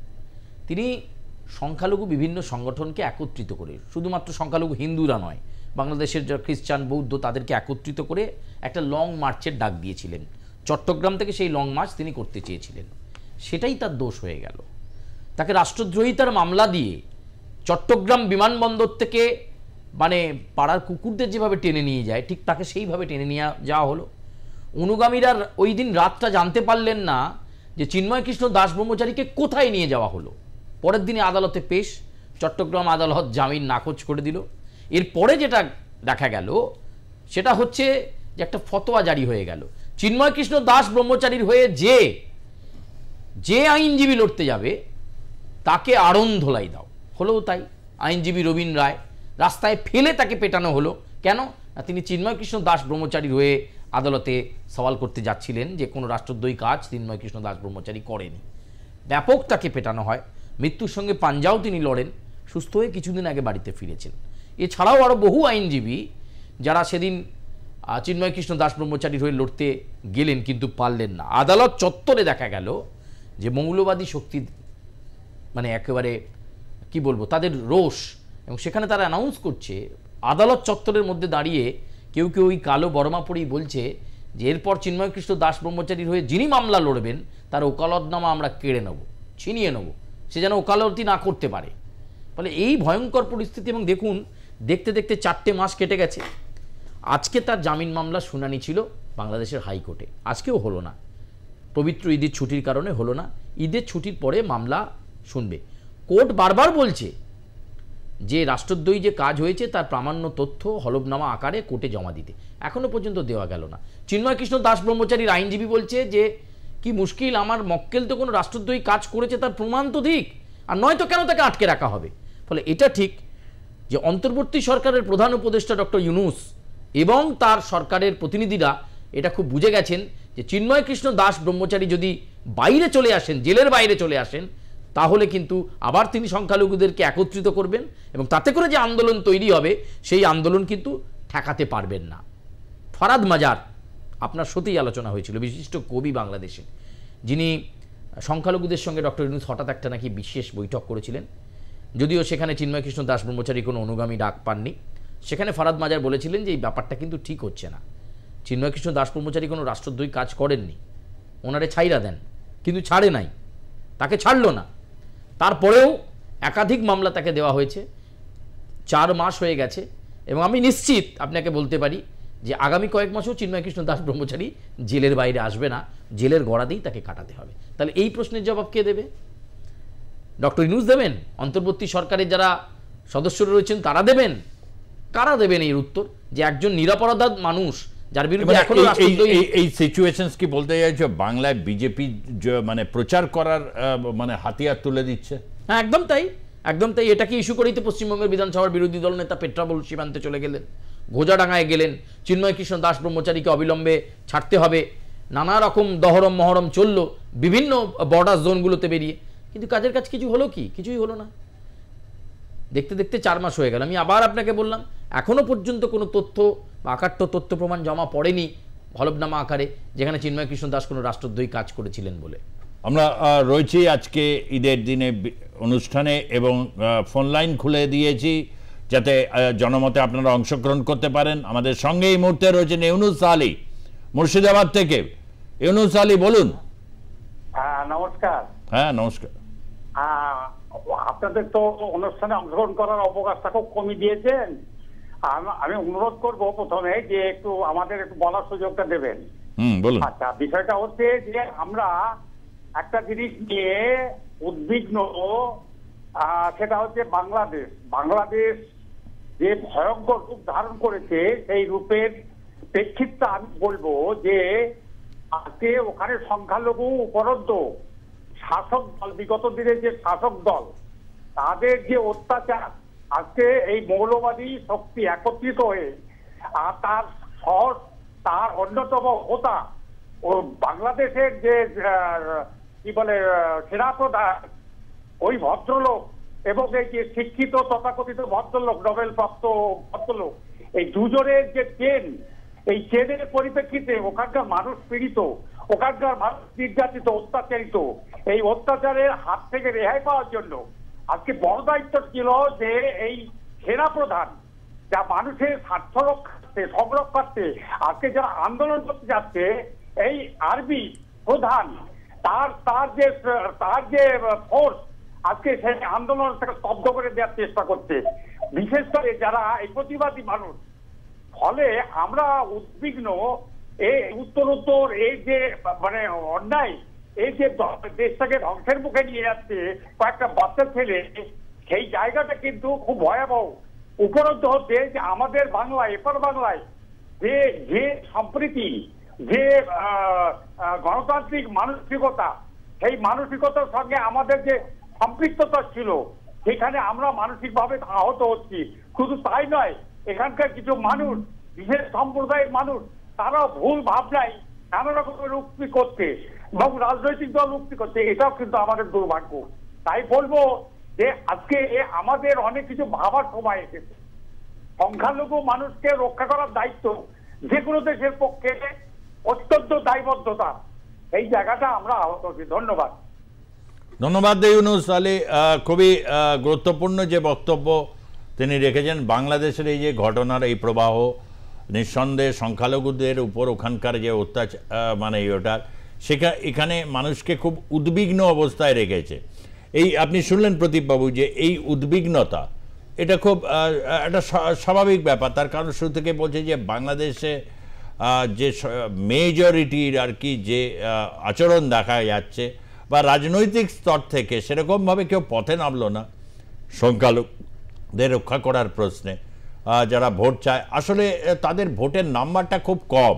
তিনি সংখ্যালঘু বিভিন্ন সংগঠনকে একত্রিত করে, শুধুমাত্র সংখ্যালঘু হিন্দুরা নয়, বাংলাদেশের যারা খ্রিস্টান, বৌদ্ধ, তাদেরকে একত্রিত করে একটা লং মার্চের ডাক দিয়েছিলেন। চট্টগ্রাম থেকে সেই লং মার্চ তিনি করতে চেয়েছিলেন। সেটাই তার দোষ হয়ে গেল। তাকে রাষ্ট্রদ্রোহিতার মামলা দিয়ে চট্টগ্রাম বিমানবন্দর থেকে, মানে পাড়ার কুকুরদের যেভাবে টেনে নিয়ে যায়, ঠিক তাকে সেইভাবে টেনে নিয়ে যাওয়া হলো। অনুগামীরা ওই দিন রাতটা জানতে পারলেন না যে চিন্ময় কৃষ্ণ দাস ব্রহ্মচারীকে কোথায় নিয়ে যাওয়া হলো। পরের দিনে আদালতে পেশ, চট্টগ্রাম আদালত জামিন নাকচ করে দিল। এরপরে যেটা দেখা গেল সেটা হচ্ছে যে একটা ফতোয়া জারি হয়ে গেল, চিন্ময় কৃষ্ণ দাস ব্রহ্মচারীর হয়ে যে আইনজীবী লড়তে যাবে তাকে আড়ং ধোলাই দাও। হলো তাই। আইনজীবী রবীন রায় রাস্তায় ফেলে তাকে পেটানো হলো। কেন? তিনি চিন্ময় কৃষ্ণ দাস ব্রহ্মচারীর হয়ে আদালতে সওয়াল করতে যাচ্ছিলেন যে কোনো রাষ্ট্রদ্রোহী কাজ চিন্ময় কৃষ্ণ দাস ব্রহ্মচারী করেনি। ব্যাপক তাকে পেটানো হয়। মৃত্যুর সঙ্গে পাঞ্জাও তিনি লড়েন। সুস্থ হয়ে কিছুদিন আগে বাড়িতে ফিরেছেন। এছাড়াও আরও বহু আইনজীবী যারা সেদিন চিন্ময় কৃষ্ণ দাস ব্রহ্মচারীর হয়ে লড়তে গেলেন কিন্তু পারলেন না। আদালত চত্বরে দেখা গেল যে মৌলবাদী শক্তি, মানে একেবারে কি বলবো, তাদের রোষ, এবং সেখানে তারা অ্যানাউন্স করছে আদালত চত্বরের মধ্যে দাঁড়িয়ে, কেউ কেউ ওই কালো বর্মা পরেই বলছে যে এরপর চিন্ময় কৃষ্ণ দাস ব্রহ্মচারীর হয়ে যিনি মামলা লড়বেন তার ওকালতনামা আমরা কেড়ে নেব, ছিনিয়ে নেব, সে যেন ওকালতি না করতে পারে। ফলে এই ভয়ঙ্কর পরিস্থিতি, এবং দেখুন দেখতে দেখতে 4টে মাস কেটে গেছে। আজকে তার জামিন মামলা শুনানি ছিল বাংলাদেশের হাইকোর্টে, আজকেও হলো না। পবিত্র ঈদের ছুটির কারণে হলো না। ঈদের ছুটির পরে মামলা শুনবে। কোর্ট বারবার বলছে যে রাষ্ট্রদ্রোহী যে কাজ হয়েছে তার প্রামাণ্য তথ্য হলফনামা আকারে কোর্টে জমা দিতে, এখনো পর্যন্ত দেওয়া গেল না। চিন্ময় কৃষ্ণ দাস ব্রহ্মচারীর আইনজীবী বলছে যে কি মুশকিল, আমার মক্কেল তো কোনো রাষ্ট্রদ্রোহী কাজ করেছে তার প্রমাণ তো দিক, আর নয়তো কেন তাকে আটকে রাখা হবে। ফলে এটা ঠিক যে অন্তর্বর্তী সরকারের প্রধান উপদেষ্টা ডক্টর ইউনূস এবং তার সরকারের প্রতিনিধিরা এটা খুব বুঝে গেছেন যে চিন্ময় কৃষ্ণ দাস ব্রহ্মচারী যদি বাইরে চলে আসেন, জেলের বাইরে চলে আসেন, তাহলে কিন্তু আবার তিনি সংখ্যালঘুদেরকে একত্রিত করবেন এবং তাতে করে যে আন্দোলন তৈরি হবে সেই আন্দোলন কিন্তু ঠেকাতে পারবেন না। ফরাদ মাজার আপনার সত্যিই আলোচনা হয়েছিল, বিশিষ্ট কবি বাংলাদেশে, যিনি সংখ্যালঘুদের সঙ্গে ডক্টর ইউনূস হঠাৎ একটা নাকি বিশেষ বৈঠক করেছিলেন, যদিও সেখানে চিন্ময় কৃষ্ণ দাস ব্রহ্মচারী কোনো অনুগামী ডাক পাননি। সেখানে ফরাদ মাজার বলেছিলেন যে এই ব্যাপারটা কিন্তু ঠিক হচ্ছে না, চিন্ময় কৃষ্ণ দাস ব্রহ্মচারী কোনো রাষ্ট্রদ্রোহী কাজ করেননি, ওনারে ছাইরা দেন, কিন্তু ছাড়ে নাই, তাকে ছাড়লো না। তারপরেও একাধিক মামলা তাকে দেওয়া হয়েছে, 4 মাস হয়ে গেছে, এবং আমি নিশ্চিত আপনাকে বলতে পারি যে আগামী কয়েক মাসেও চিন্ময় কৃষ্ণ দাস ব্রহ্মচারী জেলের বাইরে আসবে না, জেলের গড়াতেই তাকে কাটাতে হবে। তাহলে এই প্রশ্নের জবাব কে দেবে? ডক্টর ইউনূস দেবেন? অন্তর্বর্তী সরকারের যারা সদস্যরা রয়েছেন তারা দেবেন? কারা দেবেন এর উত্তর? যে একজন নিরপরাধ মানুষ যার বিরুদ্ধে এখনো এই সিচুয়েশনস কি বলতে চাইছো বাংলায় বিজেপি মানে প্রচার করার মানে হাতিয়ার তুলে দিচ্ছে? হ্যাঁ, একদম তাই, একদম তাই। এটাকে ইস্যু করেই তো পশ্চিমবঙ্গের বিধানসভার বিরোধী দল নেতা পেট্রাবল সীমান্তে চলে গেলেন, ঘোজাডাঙ্গায় গেলেন, চিন্ময় কৃষ্ণ দাস ব্রহ্মচারীকে অবিলম্বে ছাড়তে হবে, নানা রকম দহরম মহরম চলল বিভিন্ন বর্ডার জোনগুলোতে বেরিয়ে, কিন্তু কাজের কাজ কিছু হলো কি? কিছুই হলো না। দেখতে দেখতে 4 মাস হয়ে গেল। আমি আবার আপনাকে বললাম, এখনো পর্যন্ত কোনো তথ্য বা আকাট্য তথ্য প্রমাণ জমা পড়েনি হলফনামা আকারে যেখানে চিন্ময় কৃষ্ণ দাস কোনো রাষ্ট্রদ্রোহী কাজ করেছিলেন বলে। আমরা রয়েছি আজকে ঈদের দিনে অনুষ্ঠানে এবং ফোন লাইন খুলে দিয়েছি যাতে জনমতে আপনারা অংশগ্রহণ করতে পারেন। আমাদের সঙ্গে এই মুহূর্তে রয়েছেন ইউনূস আলী মুর্শিদাবাদ থেকে। ইউনূস আলী বলুন। নমস্কার। হ্যাঁ নমস্কার। আপনাদের তো অনুষ্ঠানে অংশগ্রহণ করার অবকাশটা খুব কমিয়ে দিয়েছেন। আমি অনুরোধ করব প্রথমে যে একটু আমাদের একটু বলার সুযোগটা দেবেন। বলুন। আচ্ছা, বিষয়টা হচ্ছে যে আমরা একটা জিনিস নিয়ে উদ্বিগ্ন, সেটা হচ্ছে বাংলাদেশ যে ভয়ঙ্কর রূপ ধারণ করেছে সেই রূপের প্রেক্ষিতটা আমি বলবো যে আজকে ওখানে সংখ্যালঘু উপরোধ শাসক দল, বিগত দিনের যে শাসক দল, তাদের যে অত্যাচার, আজকে এই মৌলবাদী শক্তি একত্রিত হয়ে আর তার অন্যতম হোতা ও বাংলাদেশের যে কি বলে সেনাপ্রধান ওই ভদ্রলোক এবং এই যে শিক্ষিত তথাকথিত ভদ্রলোক, নোবেল প্রাপ্ত ভদ্রলোক, এই দুজনের যে চেন, এই চেনের পরিপ্রেক্ষিতে ওখানকার মানুষ পীড়িত, ওখানকার মানুষ নির্যাতিত, অত্যাচারিত, এই অত্যাচারের হাত থেকে রেহাই পাওয়ার জন্য আজকে বড় দায়িত্ব ছিল যে এই সেনাপ্রধান যা মানুষের স্বার্থ রক্ষার্থে, সংরক্ষার্থে আজকে যারা আন্দোলন করতে যাচ্ছে, এই আর্মি প্রধান তার যে ফোর্স আজকে সেই আন্দোলনটাকে স্তব্ধ করে দেওয়ার চেষ্টা করছে, বিশেষ করে যারা এই প্রতিবাদী মানুষ। ফলে আমরা উদ্বিগ্ন, এই উত্তর এই যে মানে অন্যায়, এই যে দেশটাকে ধ্বংসের মুখে নিয়ে যাচ্ছে কয়েকটা বাচ্চা ছেলে, সেই জায়গাটা কিন্তু খুব ভয়াবহ। উপলব্ধ হচ্ছে যে আমাদের বাংলায়, এপার বাংলায় যে সম্প্রীতি, যে গণতান্ত্রিক মানসিকতা, সেই মানসিকতার সঙ্গে আমাদের যে সম্পৃক্ততা ছিল, সেখানে আমরা মানসিকভাবে আহত হচ্ছি। শুধু তাই নয়, এখানকার কিছু মানুষ, বিশেষ সম্প্রদায়ের মানুষ, তারা ভুল ভাবনায় নানা রকমের উক্তি করছে এবং রাজনৈতিক দল উক্তি করছে, এটাও কিন্তু আমাদের দুর্ভাগ্য। তাই বলবো যে আজকে আমাদের অনেক কিছু ভাবার সময় এসেছে। সংখ্যালঘু মানুষকে রক্ষা করার দায়িত্ব যে কোনো দেশের পক্ষে অত্যন্ত দায়বদ্ধতা, এই জায়গাটা আমরা আহত হচ্ছি। ধন্যবাদ। ধন্যবাদ ইউনূস আলী। খুবই গুরুত্বপূর্ণ যে বক্তব্য তিনি রেখেছেন। বাংলাদেশের এই যে ঘটনার এই প্রবাহ নিঃসন্দেহে সংখ্যালঘুদের উপর ওখানকার যে অত্যাচার মানে ওটার এখানে মানুষকে খুব উদ্বিগ্ন অবস্থায় রেখেছে। এই আপনি শুনলেন প্রদীপবাবু যে এই উদ্বিগ্নতা এটা খুব একটা স্বাভাবিক ব্যাপার। তার কারণ শুরু থেকে বলছে যে বাংলাদেশে যে মেজরিটির আর কি যে আচরণ দেখা যাচ্ছে বা রাজনৈতিক স্তর থেকে সেরকমভাবে কেউ পথে নামলো না। রক্ষা করার প্রশ্নে যারা ভোট চায়, আসলে তাদের ভোটের নাম্বারটা খুব কম,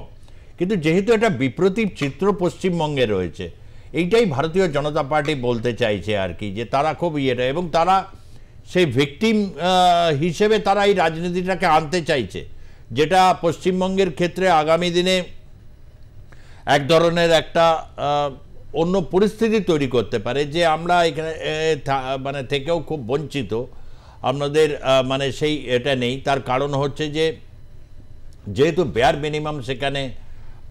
কিন্তু যেহেতু এটা বিপ্রতীপ চিত্র পশ্চিমবঙ্গে রয়েছে, এইটাই ভারতীয় জনতা পার্টি বলতে চাইছে আর কি, যে তারা খুব ইয়েটা, এবং তারা সেই ভিকটিম হিসেবে তারা এই রাজনীতিটাকে আনতে চাইছে, যেটা পশ্চিমবঙ্গের ক্ষেত্রে আগামী দিনে এক ধরনের একটা অন্য পরিস্থিতি তৈরি করতে পারে, যে আমরা এখানে মানে থেকেও খুব বঞ্চিত, আমাদের মানে সেই এটা নেই। তার কারণ হচ্ছে যে যেহেতু বেয়ার মিনিমাম সেখানে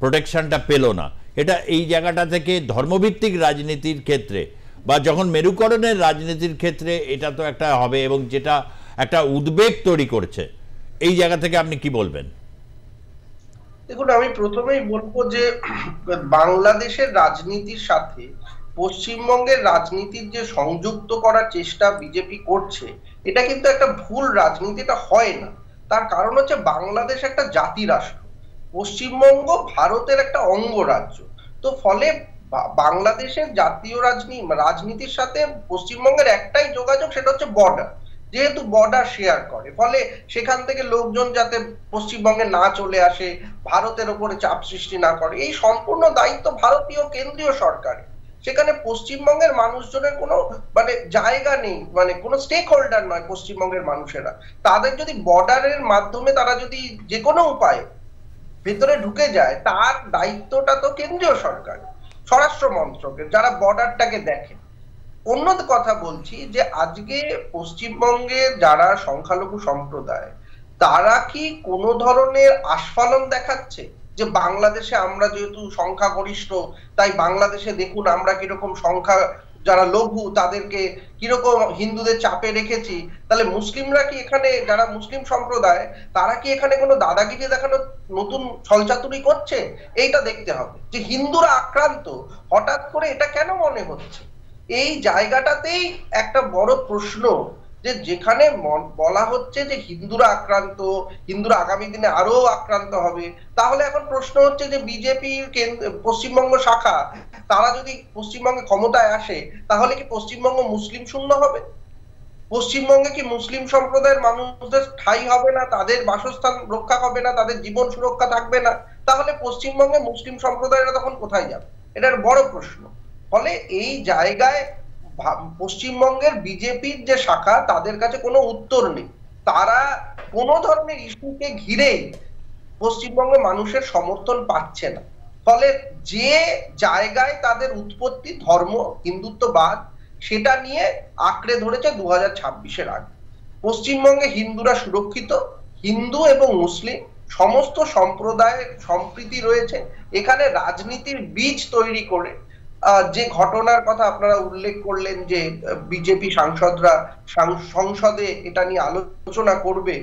প্রোটেকশনটা পেল না, এটা এই জায়গাটা থেকে ধর্মভিত্তিক রাজনীতির ক্ষেত্রে বা যখন মেরুকরণের রাজনীতির ক্ষেত্রে এটা তো একটা হবে, এবং যেটা একটা উদ্বেগ তৈরি করছে, এই জায়গা থেকে আপনি কি বলবেন? দেখুন, আমি প্রথমেই বলবো যে বাংলাদেশের রাজনীতির সাথে পশ্চিমবঙ্গের রাজনীতির যে সংযুক্ত করার চেষ্টা বিজেপি করছে, এটা কিন্তু একটা ভুল রাজনীতি, এটা হয় না। তার কারণ হচ্ছে বাংলাদেশ একটা জাতি রাষ্ট্র, পশ্চিমবঙ্গ ভারতের একটা অঙ্গরাজ্য। তো ফলে বাংলাদেশের জাতীয় রাজনীতির সাথে পশ্চিমবঙ্গের একটাই যোগাযোগ, সেটা হচ্ছে বর্ডার। যেহেতু বর্ডার শেয়ার করে, ফলে সেখান থেকে লোকজন যাতে পশ্চিমবঙ্গে না চলে আসে, ভারতের উপরে চাপ সৃষ্টি না করে, এই সম্পূর্ণ দায়িত্ব ভারতীয় কেন্দ্রীয় সরকারের। সেখানে পশ্চিমবঙ্গের মানুষজনের কোনো মানে জায়গা নেই, মানে কোনো স্টেক হোল্ডার নয় পশ্চিমবঙ্গের মানুষেরা। তাদের যদি বর্ডারের মাধ্যমে তারা যদি যে কোনো উপায়ে ভেতরে ঢুকে যায়, তার দায়িত্বটা তো কেন্দ্রীয় সরকার, স্বরাষ্ট্র মন্ত্রকের, যারা বর্ডারটাকে দেখে। অন্য কথা বলছি যে আজকে পশ্চিমবঙ্গে যারা সংখ্যালঘু সম্প্রদায়, তারা কি কোনো ধরনের আস্ফালন দেখাচ্ছে যে বাংলাদেশে আমরা যেহেতু সংখ্যাগরিষ্ঠ, তাই বাংলাদেশে দেখুন আমরা কিরকম সংখ্যা, যারা লঘু তাদেরকে কিরকম হিন্দুদের চাপে রেখেছি, তাহলে মুসলিমরা কি এখানে, যারা মুসলিম সম্প্রদায়, তারা কি এখানে কোনো দাদাগিরি দেখানোর নতুন ছলচাতুরি করছে? এইটা দেখতে হবে যে হিন্দুরা আক্রান্ত, হঠাৎ করে এটা কেন মনে হচ্ছে। এই জায়গাটাতেই একটা বড় প্রশ্ন, যে যেখানে বলা হচ্ছে যে হিন্দুরা আক্রান্ত, হিন্দুরা আগামী দিনে আরো আক্রান্ত হবে, তাহলে এখন প্রশ্ন হচ্ছে যে বিজেপির পশ্চিমবঙ্গ শাখা, তারা যদি পশ্চিমবঙ্গে ক্ষমতায় আসে, তাহলে কি পশ্চিমবঙ্গ মুসলিম শূন্য হবে? পশ্চিমবঙ্গে কি মুসলিম সম্প্রদায়ের মানুষদের ঠাঁই হবে না, তাদের বাসস্থান রক্ষা হবে না, তাদের জীবন সুরক্ষা থাকবে না? তাহলে পশ্চিমবঙ্গে মুসলিম সম্প্রদায়রা তখন কোথায় যাবে? এটার বড় প্রশ্ন। ফলে এই জায়গায় পশ্চিমবঙ্গের বিজেপির যে শাখা, তাদের কাছে কোনো উত্তর নেই। তারা কোনো ধরনের ইস্যুকে ঘিরে পশ্চিমবঙ্গের মানুষের সমর্থন পাচ্ছে না। ফলে যে জায়গায় তাদের উৎপত্তি, ধর্ম হিন্দুত্ববাদ, সেটা নিয়ে আঁকড়ে ধরেছে 2026-এর আগে। পশ্চিমবঙ্গে হিন্দুরা সুরক্ষিত, হিন্দু এবং মুসলিম সমস্ত সম্প্রদায়ের সম্প্রীতি রয়েছে। এখানে রাজনীতির বীজ তৈরি করে যে ঘটনার কথা আপনারা উল্লেখ করলেন, যে বিজেপি সাংসদরা সংসদে এটা নিয়ে আলোচনা করবে,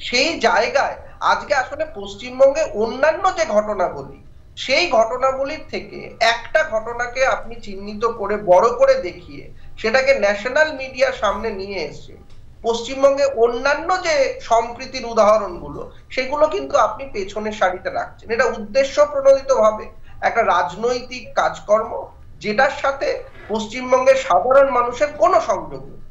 সেই জায়গায় আজকে আসলে পশ্চিমবঙ্গে অন্যান্য যে ঘটনাবলী, সেই ঘটনাবলীর থেকে একটা ঘটনাকে আপনি চিহ্নিত করে বড় করে দেখিয়ে সেটাকে ন্যাশনাল মিডিয়ার সামনে নিয়ে এসে পশ্চিমবঙ্গে অন্যান্য যে সম্প্রীতির উদাহরণগুলো, সেগুলো কিন্তু আপনি পেছনের সারিতে রাখছেন। এটা উদ্দেশ্য প্রণোদিত ভাবে একটা রাজনৈতিক কাজকর্ম, যেটার সাথে পশ্চিমবঙ্গের সাধারণ মানুষের কোনো সংযোগ নেই।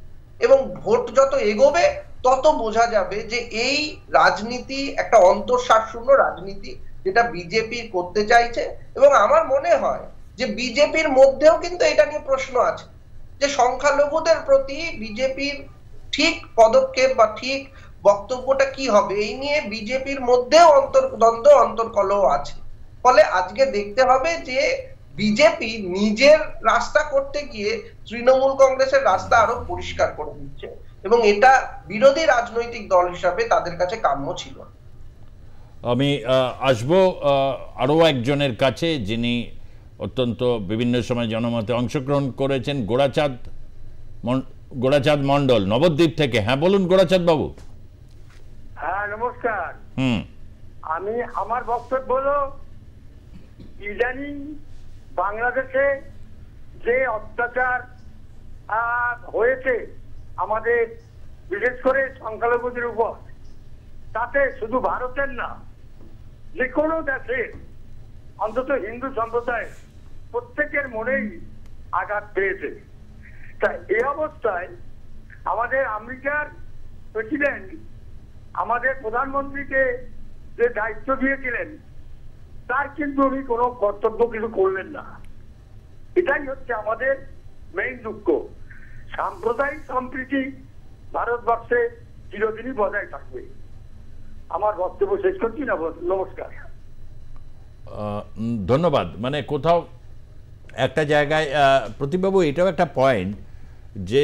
এবং ভোট যত এগোবে তত বোঝা যাবে যে এই রাজনীতি একটা অন্তঃসারশূন্য রাজনীতি, যেটা বিজেপি করতে চাইছে। এবং আমার মনে হয় যে বিজেপির মধ্যেও কিন্তু এটা নিয়ে প্রশ্ন আছে, যে সংখ্যালঘুদের প্রতি বিজেপির ঠিক পদক্ষেপ বা ঠিক বক্তব্যটা কি হবে, এই নিয়ে বিজেপির মধ্যেও অন্তর্দ্বন্দ্ব, অন্তর্কলহ আছে। ফলে আজকে দেখতে হবে যে বিজেপি নিজের রাস্তা করতে গিয়ে তৃণমূল কংগ্রেসের রাস্তা আরো পরিষ্কার করে দিচ্ছে, এবং এটা বিরোধী রাজনৈতিক দল হিসাবে তাদের কাছে কাম্য ছিল। আমি আসব আরও একজনের কাছে, যিনি অত্যন্ত বিভিন্ন সময় জনমতে অংশগ্রহণ করেছেন, গোড়াচাঁদ মণ্ডল নবদ্বীপ থেকে। হ্যাঁ বলুন গোড়াচাঁদ বাবু। হ্যাঁ নমস্কার। আমি আমার বক্তব্য হলো, ইদানিং বাংলাদেশে যে অত্যাচার হয়েছে আমাদের বিশেষ করে সংখ্যালঘুদের উপর, তাতে শুধু ভারতের না, যে কোনো দেশের অন্তত হিন্দু সম্প্রদায় প্রত্যেকের মনেই আঘাত পেয়েছে। তাই এই অবস্থায় আমাদের আমেরিকার প্রেসিডেন্ট আমাদের প্রধানমন্ত্রীকে যে দায়িত্ব দিয়েছিলেন তার কিন্তু উনি কোনো কর্তব্য কিছু করলেন না। এটাই হচ্ছে আমাদের মেইন দুঃখ। সাম্প্রদায়িক সম্প্রীতি ভারতবর্ষে চিরদিনই বজায় থাকবে। আমার বক্তব্য শেষ করছি না, নমস্কার। ধন্যবাদ। মানে কোথাও একটা জায়গায় প্রতিবাবু এটাও একটা পয়েন্ট যে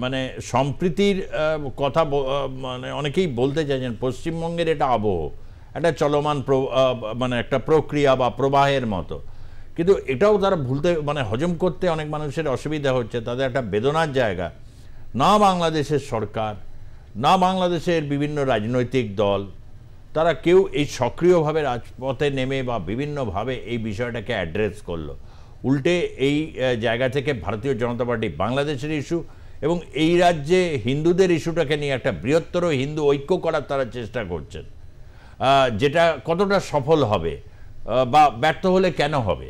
মানে সম্প্রীতির কথা মানে অনেকেই বলতে চাইছেন পশ্চিমবঙ্গের এটা আবহ, একটা চলমান মানে একটা প্রক্রিয়া বা প্রবাহের মতো, কিন্তু এটাও তারা ভুলতে মানে হজম করতে অনেক মানুষের অসুবিধা হচ্ছে। তাদের একটা বেদনার জায়গা, না বাংলাদেশের সরকার না বাংলাদেশের বিভিন্ন রাজনৈতিক দল তারা কেউ এই সক্রিয়ভাবে রাজপথে নেমে বা বিভিন্নভাবে এই বিষয়টাকে অ্যাড্রেস করলো। উল্টে এই জায়গা থেকে ভারতীয় জনতা পার্টি বাংলাদেশের ইস্যু এবং এই রাজ্যে হিন্দুদের ইস্যুটাকে নিয়ে একটা বৃহত্তর হিন্দু ঐক্য করার তারা চেষ্টা করছেন, যেটা কতটা সফল হবে বা ব্যর্থ হলে কেন হবে?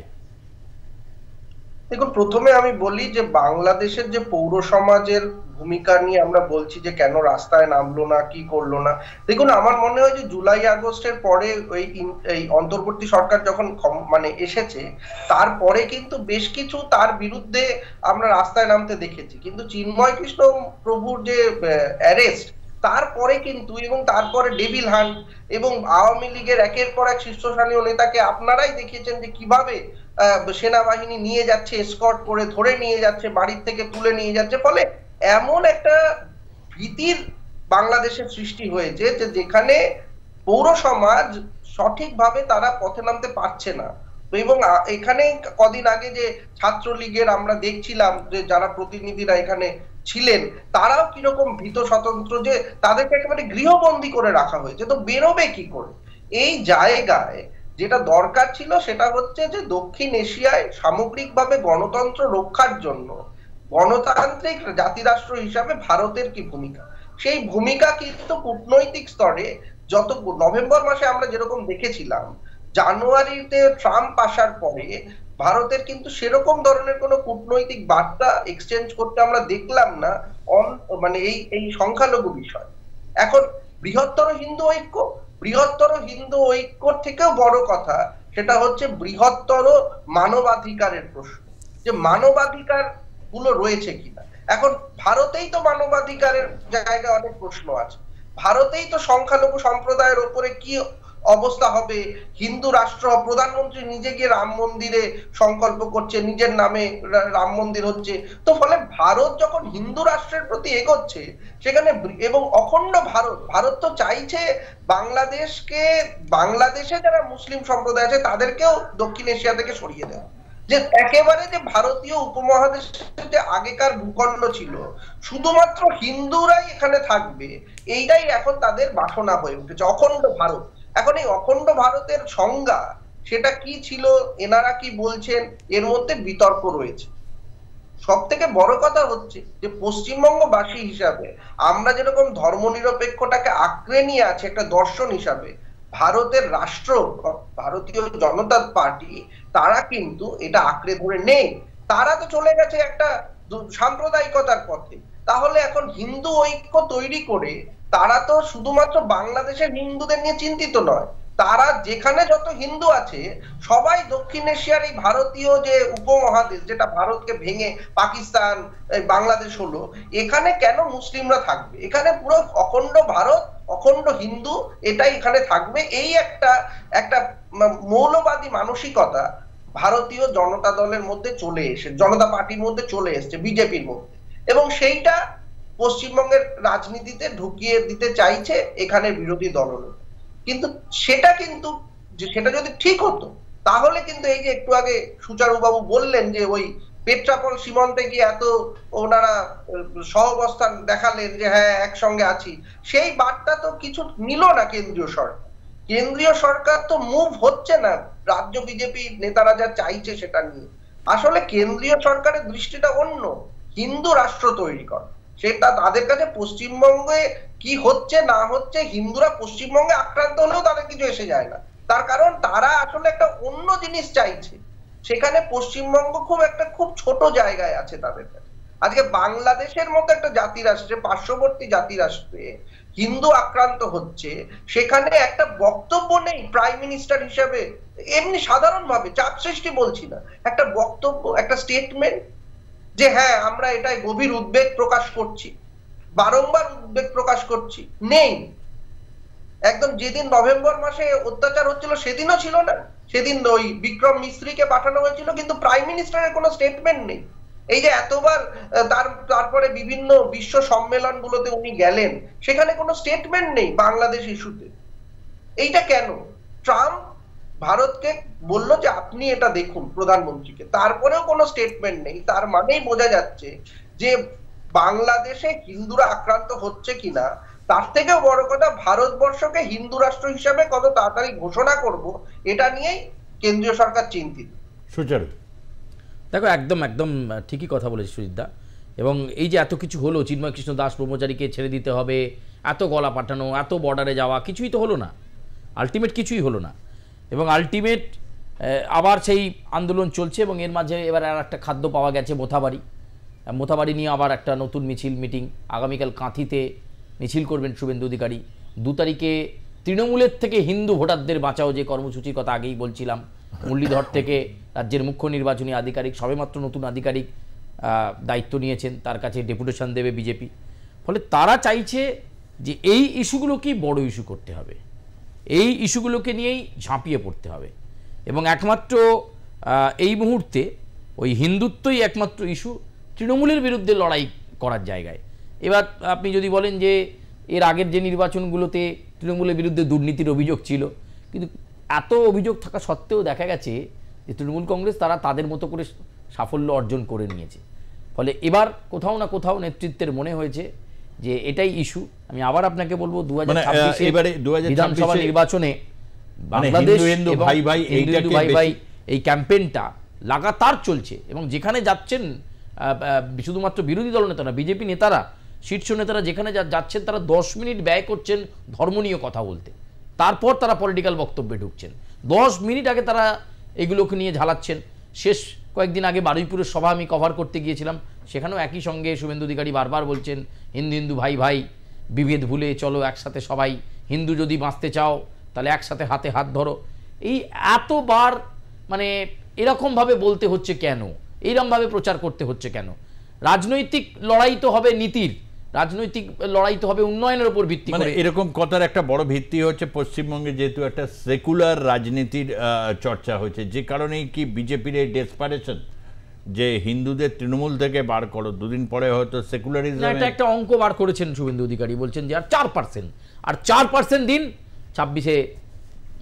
দেখুন, প্রথমে আমি বলি যে বাংলাদেশের যে পৌর সমাজের ভূমিকা নিয়ে আমরা বলছি যে কেন রাস্তায় নামলো না, কি করলো না। দেখুন, আমার মনে হয় যে জুলাই আগস্টের পরে এই অন্তর্বর্তী সরকার যখন মানে এসেছে তারপরে কিন্তু বেশ কিছু তার বিরুদ্ধে আমরা রাস্তায় নামতে দেখেছি, কিন্তু চিন্ময় কৃষ্ণ প্রভুর যে অ্যারেস্ট তারপরে কিন্তু, এবং তারপরে ডেভিল হান্ট এবং আওয়ামী লীগের একের পর এক শীর্ষস্থানীয় নেতাকে আপনারাই দেখিয়েছেন যে কিভাবে সেনাবাহিনী নিয়ে যাচ্ছে, এসকর্ট করে ধরে নিয়ে যাচ্ছে, বাড়ির থেকে তুলে নিয়ে যাচ্ছে। ফলে এমন একটা ভীতির বাংলাদেশের সৃষ্টি হয়েছে যে যেখানে পৌর সমাজ সঠিকভাবে তারা পথে নামতে পারছে না। এবং এখানে কদিন আগে যে ছাত্রলীগের আমরা দেখছিলাম যে যারা প্রতিনিধিরা এখানে ছিলেন তারাও কিরকম ভীত স্বতন্ত্র, যে তাদেরকে একেবারে গৃহবন্দী করে রাখা হয়েছে। তো বেরোবে কি করে? এই জায়গায় যেটা দরকার ছিল সেটা হচ্ছে যে দক্ষিণ এশিয়ায় সামগ্রিকভাবে গণতন্ত্র রক্ষার জন্য গণতান্ত্রিক জাতিরাষ্ট্র হিসাবে ভারতের কি ভূমিকা, সেই ভূমিকা কিন্তু কূটনৈতিক স্তরে যত নভেম্বর মাসে আমরা যেরকম দেখেছিলাম, জানুয়ারিতে ট্রাম্প আসার পরে ভারতের কিন্তু সেরকম ধরনের কোনো কূটনৈতিক বার্তা এক্সচেঞ্জ করতে আমরা দেখলাম না মানে এই সংখ্যালঘু বিষয়। এখন বৃহত্তর হিন্দু ঐক্য থেকেও বড় কথা সেটা হচ্ছে বৃহত্তর মানবাধিকারের প্রশ্ন, যে মানবাধিকার গুলো রয়েছে কিনা। এখন ভারতেই তো মানবাধিকারের জায়গায় অনেক প্রশ্ন আছে, ভারতেই তো সংখ্যালঘু সম্প্রদায়ের উপরে কি অবস্থা হবে, হিন্দু রাষ্ট্র, প্রধানমন্ত্রী নিজে গিয়ে রাম মন্দিরে সংকল্প করছে, নিজের নামে রাম মন্দির হচ্ছে। তো ফলে ভারত যখন হিন্দু রাষ্ট্রের প্রতি এগোচ্ছে সেখানে, এবং অখণ্ড ভারত তো চাইছে বাংলাদেশে যারা মুসলিম সম্প্রদায় আছে তাদেরকেও দক্ষিণ এশিয়া থেকে সরিয়ে দেওয়া, যে একেবারে যে ভারতীয় উপমহাদেশের যে আগেকার ভূখণ্ড ছিল শুধুমাত্র হিন্দুরাই এখানে থাকবে, এইটাই এখন তাদের বাসনা হয়ে উঠেছে, অখণ্ড ভারত। এখন এই অখণ্ড ভারতের সংজ্ঞা সেটা কি ছিল, এনারা কি বলছেন, এর মধ্যে বিতর্ক রয়েছে। সব থেকে বড় কথা হচ্ছে যে পশ্চিমবঙ্গবাসী হিসাবে আমরা যেরকম ধর্মনিরপেক্ষটাকে আঁকড়ে নিয়ে আছে একটা দর্শন হিসাবে, ভারতের রাষ্ট্র, ভারতীয় জনতা পার্টি, তারা কিন্তু এটা আঁকড়ে ধরে নেই। তারা তো চলে গেছে একটা সাম্প্রদায়িকতার পথে। তাহলে এখন হিন্দু ঐক্য তৈরি করে তারা তো শুধুমাত্র বাংলাদেশের হিন্দুদের নিয়ে চিন্তিত নয়, তারা যেখানে যত হিন্দু আছে সবাই দক্ষিণ এশিয়ার এই ভারতীয় যে উপমহাদেশ, যেটা ভারতকে ভেঙে পাকিস্তান বাংলাদেশ হলো, এখানে কেন মুসলিমরা থাকবে? এখানে পুরো অখণ্ড ভারত, অখণ্ড হিন্দু, এটাই এখানে থাকবে। এই একটা মৌলবাদী মানসিকতা ভারতীয় জনতা দলের মধ্যে চলে এসে, জনতা পার্টির মধ্যে চলে এসছে, বিজেপির মধ্যে, এবং সেইটা পশ্চিমবঙ্গের রাজনীতিতে ঢুকিয়ে দিতে চাইছে এখানে বিরোধী দলগুলো। কিন্তু সেটা যদি ঠিক হতো তাহলে কিন্তু এই যে একটু আগে সুচারুবাবু বললেন যে ওই পেট্রাপল সীমান্তে গিয়ে এত ওনারা সহাবস্থান দেখালেন যে হ্যাঁ একসঙ্গে আছি, সেই বার্তা তো কিছু নিল না কেন্দ্রীয় সরকার। কেন্দ্রীয় সরকার তো মুভ হচ্ছে না রাজ্য বিজেপি নেতারা যা চাইছে সেটা নিয়ে। আসলে কেন্দ্রীয় সরকারের দৃষ্টিটা অন্য, হিন্দু রাষ্ট্র তৈরি করা। সেটা তাদের কাছে পশ্চিমবঙ্গে কি হচ্ছে না হচ্ছে, হিন্দুরা পশ্চিমবঙ্গে আক্রান্ত হলেও তাদের কিছু এসে যায় না। তার কারণ তারা আসলে একটা অন্য জিনিস চাইছে। সেখানে পশ্চিমবঙ্গ খুব ছোট জায়গায় আছে তাদের কাছে। আজকে বাংলাদেশের মতো একটা জাতিরাষ্ট্রে, পার্শ্ববর্তী জাতিরাষ্ট্রে, হিন্দু আক্রান্ত হচ্ছে, সেখানে একটা বক্তব্য নেই প্রাইম মিনিস্টার হিসেবে, এমনি সাধারণভাবে চাপ সৃষ্টি বলছি না, একটা বক্তব্য, একটা স্টেটমেন্ট যে হ্যাঁ আমরা এটাই গভীর উদ্বেগ প্রকাশ করছি, বারংবার উদ্বেগ প্রকাশ করছি, নেই। একদম যেদিন নভেম্বর মাসে অত্যাচার হচ্ছিল সেদিনও ছিল না, সেদিন ওই বিক্রম মিস্ত্রিকে পাঠানো হয়েছিল, কিন্তু প্রাইম মিনিস্টারের কোনো স্টেটমেন্ট নেই। এই যে এতবার তারপরে বিভিন্ন বিশ্ব সম্মেলন গুলোতে উনি গেলেন, সেখানে কোনো স্টেটমেন্ট নেই বাংলাদেশ ইস্যুতে। এইটা কেন? ট্রাম্প ভারতকে বলল যে আপনি এটা দেখুন প্রধানমন্ত্রীকে, তারপরেও কোনো স্টেটমেন্ট নেই। তার মানেই বোঝা যাচ্ছে যে বাংলাদেশে হিন্দুরা আক্রান্ত হচ্ছে কিনা, তার থেকেও বড় কথা ভারতবর্ষকে হিন্দু রাষ্ট্র হিসেবে কত তাড়াতাড়ি ঘোষণা করব, এটা নিয়েই কেন্দ্রীয় সরকার চিন্তিত। সুচারু, দেখো একদম একদম ঠিকই কথা বলেছে সুজিতদা। এবং এই যে এত কিছু হলো, চিন্ময় কৃষ্ণ দাস ব্রহ্মচারীকে ছেড়ে দিতে হবে, এত গলা পাঠানো, এত বর্ডারে যাওয়া, কিছুই তো হলো না, আলটিমেট কিছুই হলো না। এবং আলটিমেট আবার সেই আন্দোলন চলছে। এবং এর মাঝে এবার আর একটা খাদ্য পাওয়া গেছে, মোথাবাড়ি নিয়ে আবার একটা নতুন মিটিং। আগামীকাল কাঁথিতে মিছিল করবেন শুভেন্দু অধিকারী। 2 তারিখে তৃণমূলের থেকে হিন্দু ভোটারদের বাঁচাও, যে কর্মসূচির কথা আগেই বলছিলাম, মুরলীধর থেকে রাজ্যের মুখ্য নির্বাচনী আধিকারিক, সবেমাত্র নতুন আধিকারিক দায়িত্ব নিয়েছেন, তার কাছে ডেপুটেশন দেবে বিজেপি। ফলে তারা চাইছে যে এই ইস্যুগুলোকেই বড় ইস্যু করতে হবে, এই ইস্যুগুলোকে নিয়েই ঝাঁপিয়ে পড়তে হবে। এবং একমাত্র এই মুহূর্তে ওই হিন্দুত্বই একমাত্র ইস্যু তৃণমূলের বিরুদ্ধে লড়াই করার জায়গায়। এবার আপনি যদি বলেন যে এর আগের যে নির্বাচনগুলোতে তৃণমূলের বিরুদ্ধে দুর্নীতির অভিযোগ ছিল, কিন্তু এত অভিযোগ থাকা সত্ত্বেও দেখা গেছে যে তৃণমূল কংগ্রেস তারা তাদের মতো করে সাফল্য অর্জন করে নিয়েছে। ফলে এবার কোথাও না কোথাও নেতৃত্বের মনে হয়েছে যে এটাই ইস্যু। আমি আবার আপনাকে বলবো 2026 বিধানসভা নির্বাচনে বাংলাদেশ এবং হিন্দু ভাই ভাই এই ক্যাম্পেইনটা লাগাতার চলছে। এবং যেখানে যাচ্ছেন শুধুমাত্র বিরোধী দল নেতা না, বিজেপি নেতারা, শীর্ষ নেতারা যেখানে যাচ্ছেন, তারা 10 মিনিট ব্যয় করছেন ধর্ম নিয়ে কথা বলতে, তারপর তারা পলিটিক্যাল বক্তব্যে ঢুকছেন। 10 মিনিট আগে তারা এগুলোকে নিয়ে ঝালাচ্ছেন। শেষ কয়েকদিন আগে বারুইপুরের সভা আমি কভার করতে গিয়েছিলাম, সেখানেও একই সঙ্গে শুভেন্দু অধিকারী বারবার বলছেন হিন্দু ভাই ভাই, বিভেদ ভুলে চলো একসাথে সবাই, হিন্দু যদি বাঁচতে চাও তাহলে একসাথে হাতে হাত ধরো। এই এতবার মানে এরকমভাবে বলতে হচ্ছে কেন, এইরকমভাবে প্রচার করতে হচ্ছে কেন? রাজনৈতিক লড়াই তো হবে নীতির, রাজনৈতিক লড়াই তো হবে উন্নয়নের উপর ভিত্তি করে। এরকম কথার একটা বড় ভিত্তি হচ্ছে পশ্চিমবঙ্গে যেহেতু একটা সেকুলার রাজনীতির চর্চা হচ্ছে, যে কারণেই কি বিজেপির এই ডেসপারেশন যে হিন্দুদের তৃণমূল থেকে বার করো, দুদিন পরে হয়তো সেকুলারিজম, এটা একটা অঙ্ক বার করেছেন শুভেন্দু অধিকারী, বলছেন যে আর 4%, আর 4% দিন 26-এ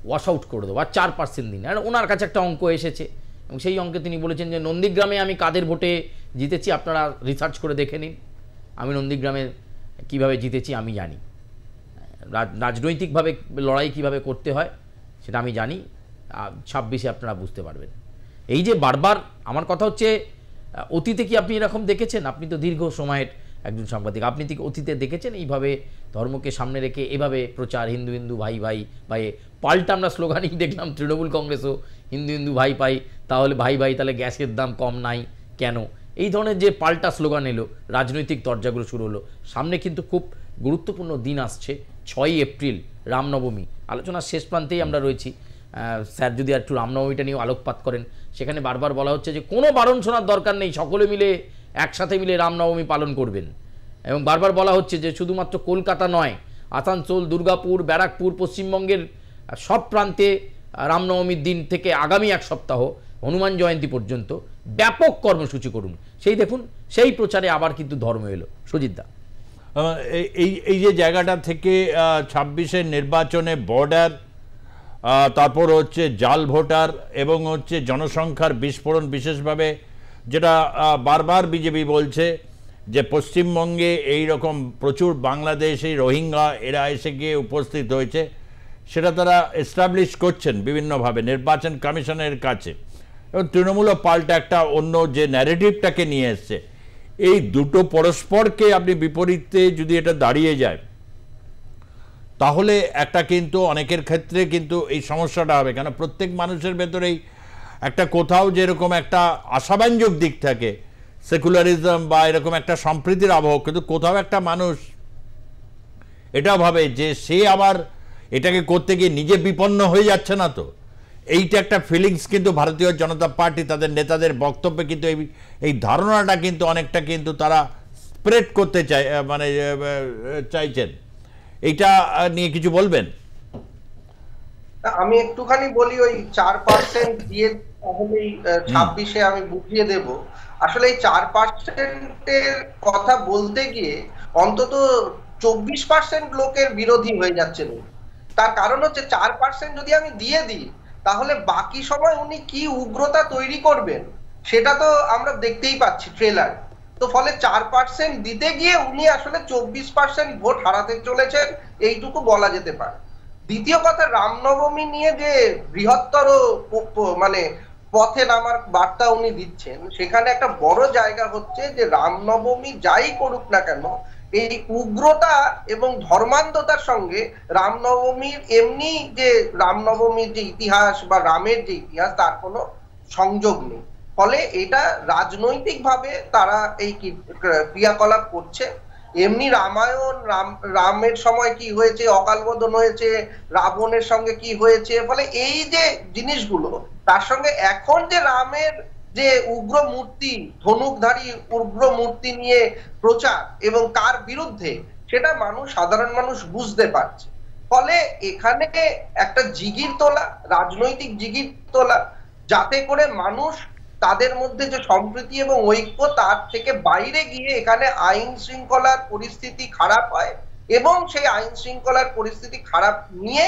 ওয়াশ আউট করে দেবো, আর 4% দিন। আর ওনার কাছে একটা অঙ্ক এসেছে এবং সেই অঙ্কে তিনি বলেছেন যে নন্দীগ্রামে আমি কাদের ভোটে জিতেছি আপনারা রিসার্চ করে দেখে নিন, আমি নন্দীগ্রামে কিভাবে জিতেছি আমি জানি, রাজনৈতিকভাবে লড়াই কিভাবে করতে হয় সেটা আমি জানি, 26-এ আপনারা বুঝতে পারবেন। এই যে বারবার আমার কথা হচ্ছে, অতীতে কি আপনি এরকম দেখেছেন? আপনি তো দীর্ঘ সময়ের একজন সাংবাদিক, আপনি কি অতীতে দেখেছেন এইভাবে ধর্মকে সামনে রেখে এভাবে প্রচার, হিন্দু ভাই ভাই ভাই? পাল্টা আমরা স্লোগানিং দেখলাম তৃণমূল কংগ্রেসও হিন্দু ভাই পাই, তাহলে ভাই ভাই তাহলে গ্যাসের দাম কম নাই কেন? এই ধরনের যে পাল্টা স্লোগান এলো, রাজনৈতিক দরজাগুলো শুরু হলো। সামনে কিন্তু খুব গুরুত্বপূর্ণ দিন আসছে, 6ই এপ্রিল রামনবমী। আলোচনার শেষ প্রান্তেই আমরা রয়েছি, স্যার যদি একটু রামনবমীটা নিয়েও আলোকপাত করেন। সেখানে বারবার বলা হচ্ছে যে কোনো বারণ শোনার দরকার নেই, সকলে মিলে একসাথে মিলে রামনবমী পালন করবেন। এবং বারবার বলা হচ্ছে যে শুধুমাত্র কলকাতা নয়, আসানসোল, দুর্গাপুর, ব্যারাকপুর, পশ্চিমবঙ্গের সব প্রান্তে রামনবমীর দিন থেকে আগামী 1 সপ্তাহ হনুমান জয়ন্তী পর্যন্ত ব্যাপক কর্মসূচি করুন। সেই দেখুন, সেই প্রচারে আবার কিন্তু ধর্ম এলো। সুজিতদা, এই যে জায়গাটা থেকে 26-এর নির্বাচনে বর্ডার, তারপর হচ্ছে জাল ভোটার এবং হচ্ছে জনসংখ্যার বিস্ফোরণ, বিশেষভাবে যেটা বারবার বিজেপি বলছে যে পশ্চিমবঙ্গে এই রকম প্রচুর বাংলাদেশি রোহিঙ্গা এরা এসে গিয়ে উপস্থিত হয়েছে, সেটা তারা এস্টাবলিশ করছেন বিভিন্নভাবে নির্বাচন কমিশনের কাছে। এবং তৃণমূলও পাল্টা একটা অন্য যে ন্যারেটিভটাকে নিয়ে এসছে। এই দুটো পরস্পরকে আপনি বিপরীতে যদি এটা দাঁড়িয়ে যায়, তাহলে একটা কিন্তু অনেকের ক্ষেত্রে কিন্তু এই সমস্যাটা হবে। কেন প্রত্যেক মানুষের ভেতরেই একটা কোথাও যেরকম একটা আশাব্যঞ্জক দিক থাকে, সেকুলারিজম বা এরকম একটা সম্প্রীতির আবহ, কিন্তু কোথাও একটা মানুষ এটাও ভাবে যে সে আবার এটাকে করতে গিয়ে নিজে বিপন্ন হয়ে যাচ্ছে না তো। এইটা একটা ফিলিংস কিন্তু ভারতীয় জনতা পার্টি তাদের নেতাদের বক্তব্যে কিন্তু এই ধারণাটা কিন্তু অনেকটা কিন্তু তারা স্প্রেড করতে চায়, মানে চাইছেন। এইটা নিয়ে কিছু বলবেন? আমি একটুখানি বলি, ওই 4% দিয়ে তাহলেই 26-এ আমি বুঝিয়ে দেব। আসলে এই 4%-এর কথা বলতে গিয়ে অন্তত 24% লোকের বিরোধী হয়ে যাচ্ছেন। তার কারণ হচ্ছে 4% যদি আমি দিয়ে দিই তাহলে বাকি সময় উনি কি উগ্রতা তৈরি করবেন সেটা তো আমরা দেখতেই পাচ্ছি ট্রেলার। তো ফলে 4% দিতে গিয়ে উনি আসলে 24% ভোট হারাতে চলেছেন, এইটুকু বলা যেতে পারে। দ্বিতীয় কথা, রামনবমী নিয়ে যে বৃহত্তর মানে পথে নামার বার্তা উনি দিচ্ছেন, সেখানে একটা বড় জায়গা হচ্ছে যে রামনবমী যাই করুক না কেন, এই উগ্রতা এবং ধর্মান্ধতার সঙ্গে রামনবমীর এমনি যে রামনবমীর যে ইতিহাস বা রামের যে ইতিহাস তার কোনো সংযোগ নেই। ফলে এটা রাজনৈতিকভাবে তারা এই ক্রিয়াকলাপ করছে। এমনি রামায়ণ, রামের সময় কি হয়েছে, অকালবোধন হয়েছে, রাবণের সঙ্গে কি হয়েছে, ফলে এই যে জিনিসগুলো তার সঙ্গে এখন যে রামের যে উগ্র মূর্তি, ধনুকধারী উগ্র মূর্তি নিয়ে প্রচার এবং কার বিরুদ্ধে, সেটা সাধারণ মানুষ বুঝতে পারছে। ফলে এখানে একটা জিগির তোলা, রাজনৈতিক জিগির তোলা, যাতে করে মানুষ তাদের মধ্যে যে সম্প্রীতি এবং ঐক্য তার থেকে বাইরে গিয়ে এখানে আইন শৃঙ্খলার পরিস্থিতি খারাপ হয় এবং সেই আইন শৃঙ্খলার পরিস্থিতি খারাপ নিয়ে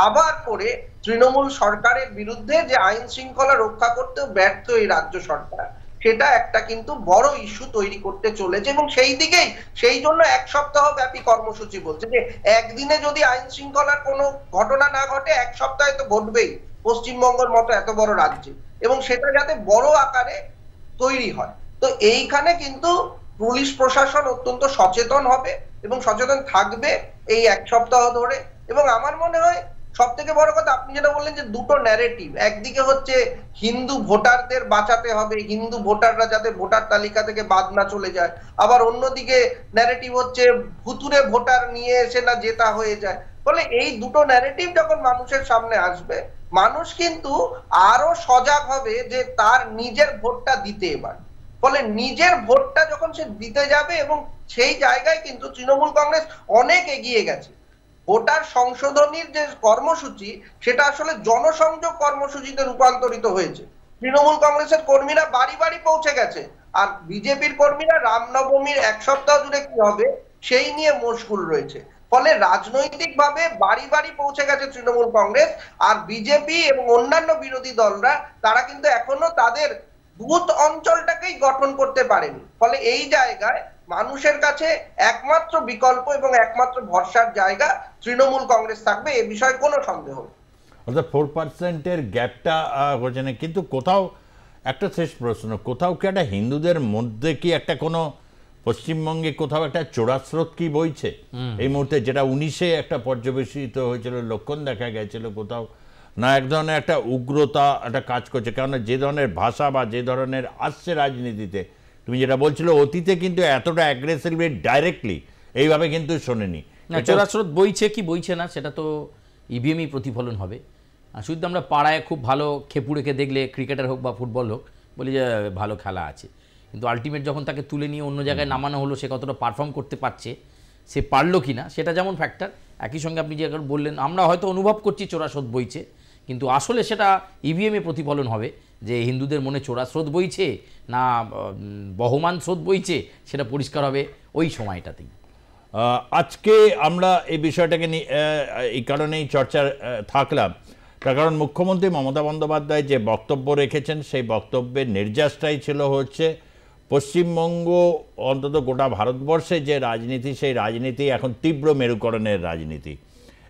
আবার করে তৃণমূল সরকারের বিরুদ্ধে যে আইন শৃঙ্খলা রক্ষা করতেও ব্যর্থ এই রাজ্য সরকার, সেটা একটা কিন্তু বড় ইস্যু তৈরি করতে চলেছে। এবং সেই জন্য 1 সপ্তাহ ব্যাপী কর্মসূচি বলছে যে একদিনে যদি আইন শৃঙ্খলার কোনো ঘটনা না ঘটে, 1 সপ্তাহে তো ঘটবেই পশ্চিমবঙ্গের মতো এত বড় রাজ্যে, এবং সেটা যাতে বড় আকারে তৈরি হয়। তো এইখানে কিন্তু পুলিশ প্রশাসন অত্যন্ত সচেতন হবে এবং সচেতন থাকবে এই 1 সপ্তাহ ধরে। এবং আমার মনে হয় সব থেকে বড় কথা, আপনি যেটা বললেন যে দুটো ন্যারেটিভ, একদিকে হচ্ছে হিন্দু ভোটারদের বাঁচাতে হবে, হিন্দু ভোটাররা যাতে ভোটার তালিকা থেকে বাদ না চলে যায়, আবার অন্যদিকে ন্যারেটিভ হচ্ছে ভুতুরে ভোটার নিয়ে এসে না জেতা হয়ে যায়। ফলে এই দুটো ন্যারেটিভ যখন মানুষের সামনে আসবে, মানুষ কিন্তু আরো সজাগ হবে যে তার নিজের ভোটটা দিতে এবার। ফলে নিজের ভোটটা যখন সে দিতে যাবে, এবং সেই জায়গায় কিন্তু তৃণমূল কংগ্রেস অনেক এগিয়ে গেছে। ভোটার সংশোধনীর যে কর্মসূচি, সেটা আসলে জনসংযোগ কর্মসূচিতে রূপান্তরিত হয়েছে। তৃণমূল কংগ্রেসের কর্মীরা বাড়ি বাড়ি পৌঁছে গেছে, আর বিজেপির কর্মীরা রামনবমীর 1 সপ্তাহ জুড়ে কি হবে সেই নিয়ে মশগুল রয়েছে। ফলে রাজনৈতিকভাবে বাড়ি বাড়ি পৌঁছে গেছে তৃণমূল কংগ্রেস, আর বিজেপি এবং অন্যান্য বিরোধী দলরা তারা কিন্তু এখনো তাদের বুথ অঞ্চলটাকেই গঠন করতে পারেনি। ফলে এই জায়গায় মানুষের কাছে একমাত্র বিকল্প এবং একমাত্র ভরসার জায়গা তৃণমূল কংগ্রেস থাকবে, এ বিষয়ে কোনো সন্দেহ নেই। অর্থাৎ 4%-এর গ্যাপটা হচ্ছে না, কিন্তু কোথাও একটা শেষ প্রশ্ন, কোথাও কি একটা হিন্দুদের মধ্যে কি একটা কোনো পশ্চিমবঙ্গে কোথাও একটা চোরাস্রোত কি বইছে এই মুহূর্তে, যেটা 19-এ একটা পর্যবেসিত হয়েছিল, লক্ষণ দেখা গেছিল কোথাও, না এক ধরনের একটা উগ্রতা একটা কাজ করছে? কেননা যে ধরনের ভাষা বা যে ধরনের আসছে রাজনীতিতে, তুমি যেটা বলছিল অতীতে কিন্তু এতটা অ্যাগ্রেসিভলি ডাইরেক্টলি এইভাবে কিন্তু শোনেনি। চোরাস্রোত বইছে কি বইছে না সেটা তো ইভিএমই প্রতিফলন হবে। শুধু আমরা পাড়ায় খুব ভালো খেপুড়েকে দেখলে, ক্রিকেটার হোক বা ফুটবল হোক, বলি যে ভালো খেলা আছে, কিন্তু আলটিমেট যখন তাকে তুলে নিয়ে অন্য জায়গায় নামানো হলো, সে কতটা পারফর্ম করতে পারছে, সে পারলো কি না, সেটা যেমন ফ্যাক্টর। একই সঙ্গে আপনি যে বললেন, আমরা হয়তো অনুভব করছি চোরাস্রোত বইছে, কিন্তু আসলে সেটা ইভিএমে প্রতিফলন হবে যে হিন্দুদের মনে চোরাস্রোত বইছে না বহমান স্রোত বইছে, সেটা পরিষ্কার হবে ওই সময়টাতেই। আজকে আমরা এই বিষয়টাকে নিয়ে এই কারণেই চর্চা থাকলাম, তার কারণ মুখ্যমন্ত্রী মমতা বন্দ্যোপাধ্যায় যে বক্তব্য রেখেছেন, সেই বক্তব্যের নির্যাসটাই ছিল হচ্ছে পশ্চিমবঙ্গ, অন্তত গোটা ভারতবর্ষে যে রাজনীতি, সেই রাজনীতি এখন তীব্র মেরুকরণের রাজনীতি,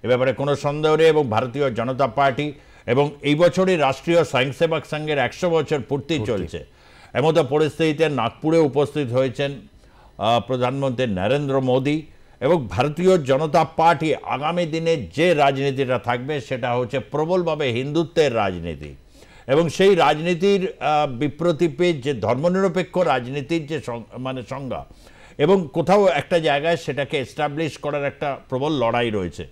এ ব্যাপারে কোনো সন্দেহ নেই। এবং ভারতীয় জনতা পার্টি এবং এই বছরই রাষ্ট্রীয় স্বয়ংসেবক সংঘের 100 বছর পূর্তি চলছে, এমতো পরিস্থিতিতে নাগপুরে উপস্থিত হয়েছেন প্রধানমন্ত্রী নরেন্দ্র মোদী। এবং ভারতীয় জনতা পার্টি আগামী দিনে যে রাজনীতিটা থাকবে সেটা হচ্ছে প্রবলভাবে হিন্দুত্বের রাজনীতি, এবং সেই রাজনীতির বিপ্রতীপে যে ধর্মনিরপেক্ষ রাজনীতির যে সংজ্ঞা, এবং কোথাও একটা জায়গায় সেটাকে এস্টাবলিশ করার একটা প্রবল লড়াই রয়েছে।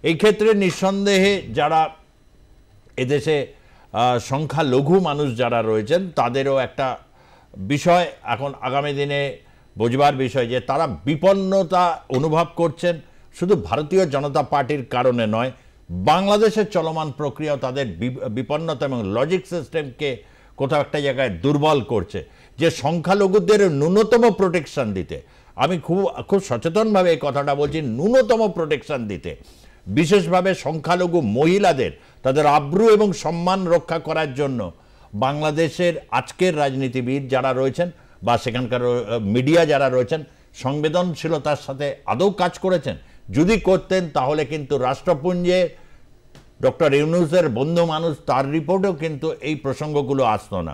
এই ক্ষেত্রে নিঃসন্দেহে যারা এদেশে সংখ্যালঘু মানুষ যারা রয়েছেন তাদেরও একটা বিষয় এখন আগামী দিনে বোঝবার বিষয় যে তারা বিপন্নতা অনুভব করছেন, শুধু ভারতীয় জনতা পার্টির কারণে নয়, বাংলাদেশের চলমান প্রক্রিয়াও তাদের বিপন্নতা এবং লজিক সিস্টেমকে কোথাও একটা জায়গায় দুর্বল করছে। যে সংখ্যালঘুদের ন্যূনতম প্রোটেকশন দিতে, আমি খুব সচেতনভাবে এই কথাটা বলছি, ন্যূনতম প্রোটেকশন দিতে, বিশেষভাবে সংখ্যালঘু মহিলাদের তাদের আব্রু এবং সম্মান রক্ষা করার জন্য বাংলাদেশের আজকের রাজনীতিবিদ যারা রয়েছেন বা সেখানকার মিডিয়া যারা রয়েছেন সংবেদনশীলতার সাথে আদৌ কাজ করেছেন? যদি করতেন তাহলে কিন্তু রাষ্ট্রপুঞ্জে ডক্টর ইউনূসের বন্ধু মানুষ তার রিপোর্টেও কিন্তু এই প্রসঙ্গগুলো আসতো না।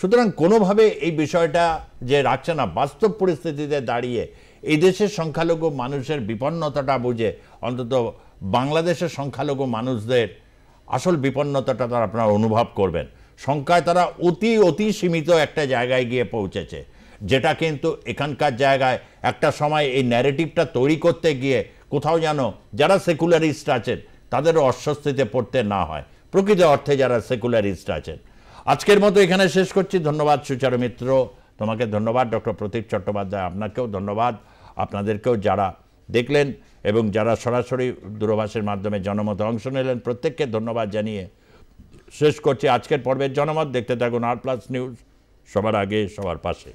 সুতরাং কোনোভাবে এই বিষয়টা যে রাখছে না, বাস্তব পরিস্থিতিতে দাঁড়িয়ে এই দেশের সংখ্যালঘু মানুষের বিপন্নতাটা বুঝে অন্তত বাংলাদেশের সংখ্যালঘু মানুষদের আসল বিপন্নতাটা তারা আপনারা অনুভব করবেন। সংখ্যায় তারা অতি সীমিত একটা জায়গায় গিয়ে পৌঁছেছে, যেটা কিন্তু এখানকার জায়গায় একটা সময় এই ন্যারেটিভটা তৈরি করতে গিয়ে কোথাও যেন যারা সেকুলারিস্ট আছেন তাদেরও অস্বস্তিতে পড়তে না হয়, প্রকৃত অর্থে যারা সেকুলারিস্ট আছেন। আজকের মতো এখানে শেষ করছি। ধন্যবাদ সুচারু মিত্র, তোমাকে ধন্যবাদ। ডক্টর প্রতীক চট্টোপাধ্যায়, আপনাকেও ধন্যবাদ। আপনাদেরকেও যারা দেখলেন এবং যারা সরাসরি দূরভাষের মাধ্যমে জনমতে অংশ নিলেন, প্রত্যেককে ধন্যবাদ জানিয়ে শেষ করছি আজকের পর্বের জনমত। দেখতে থাকুন আর প্লাস নিউজ, সবার আগে সবার পাশে।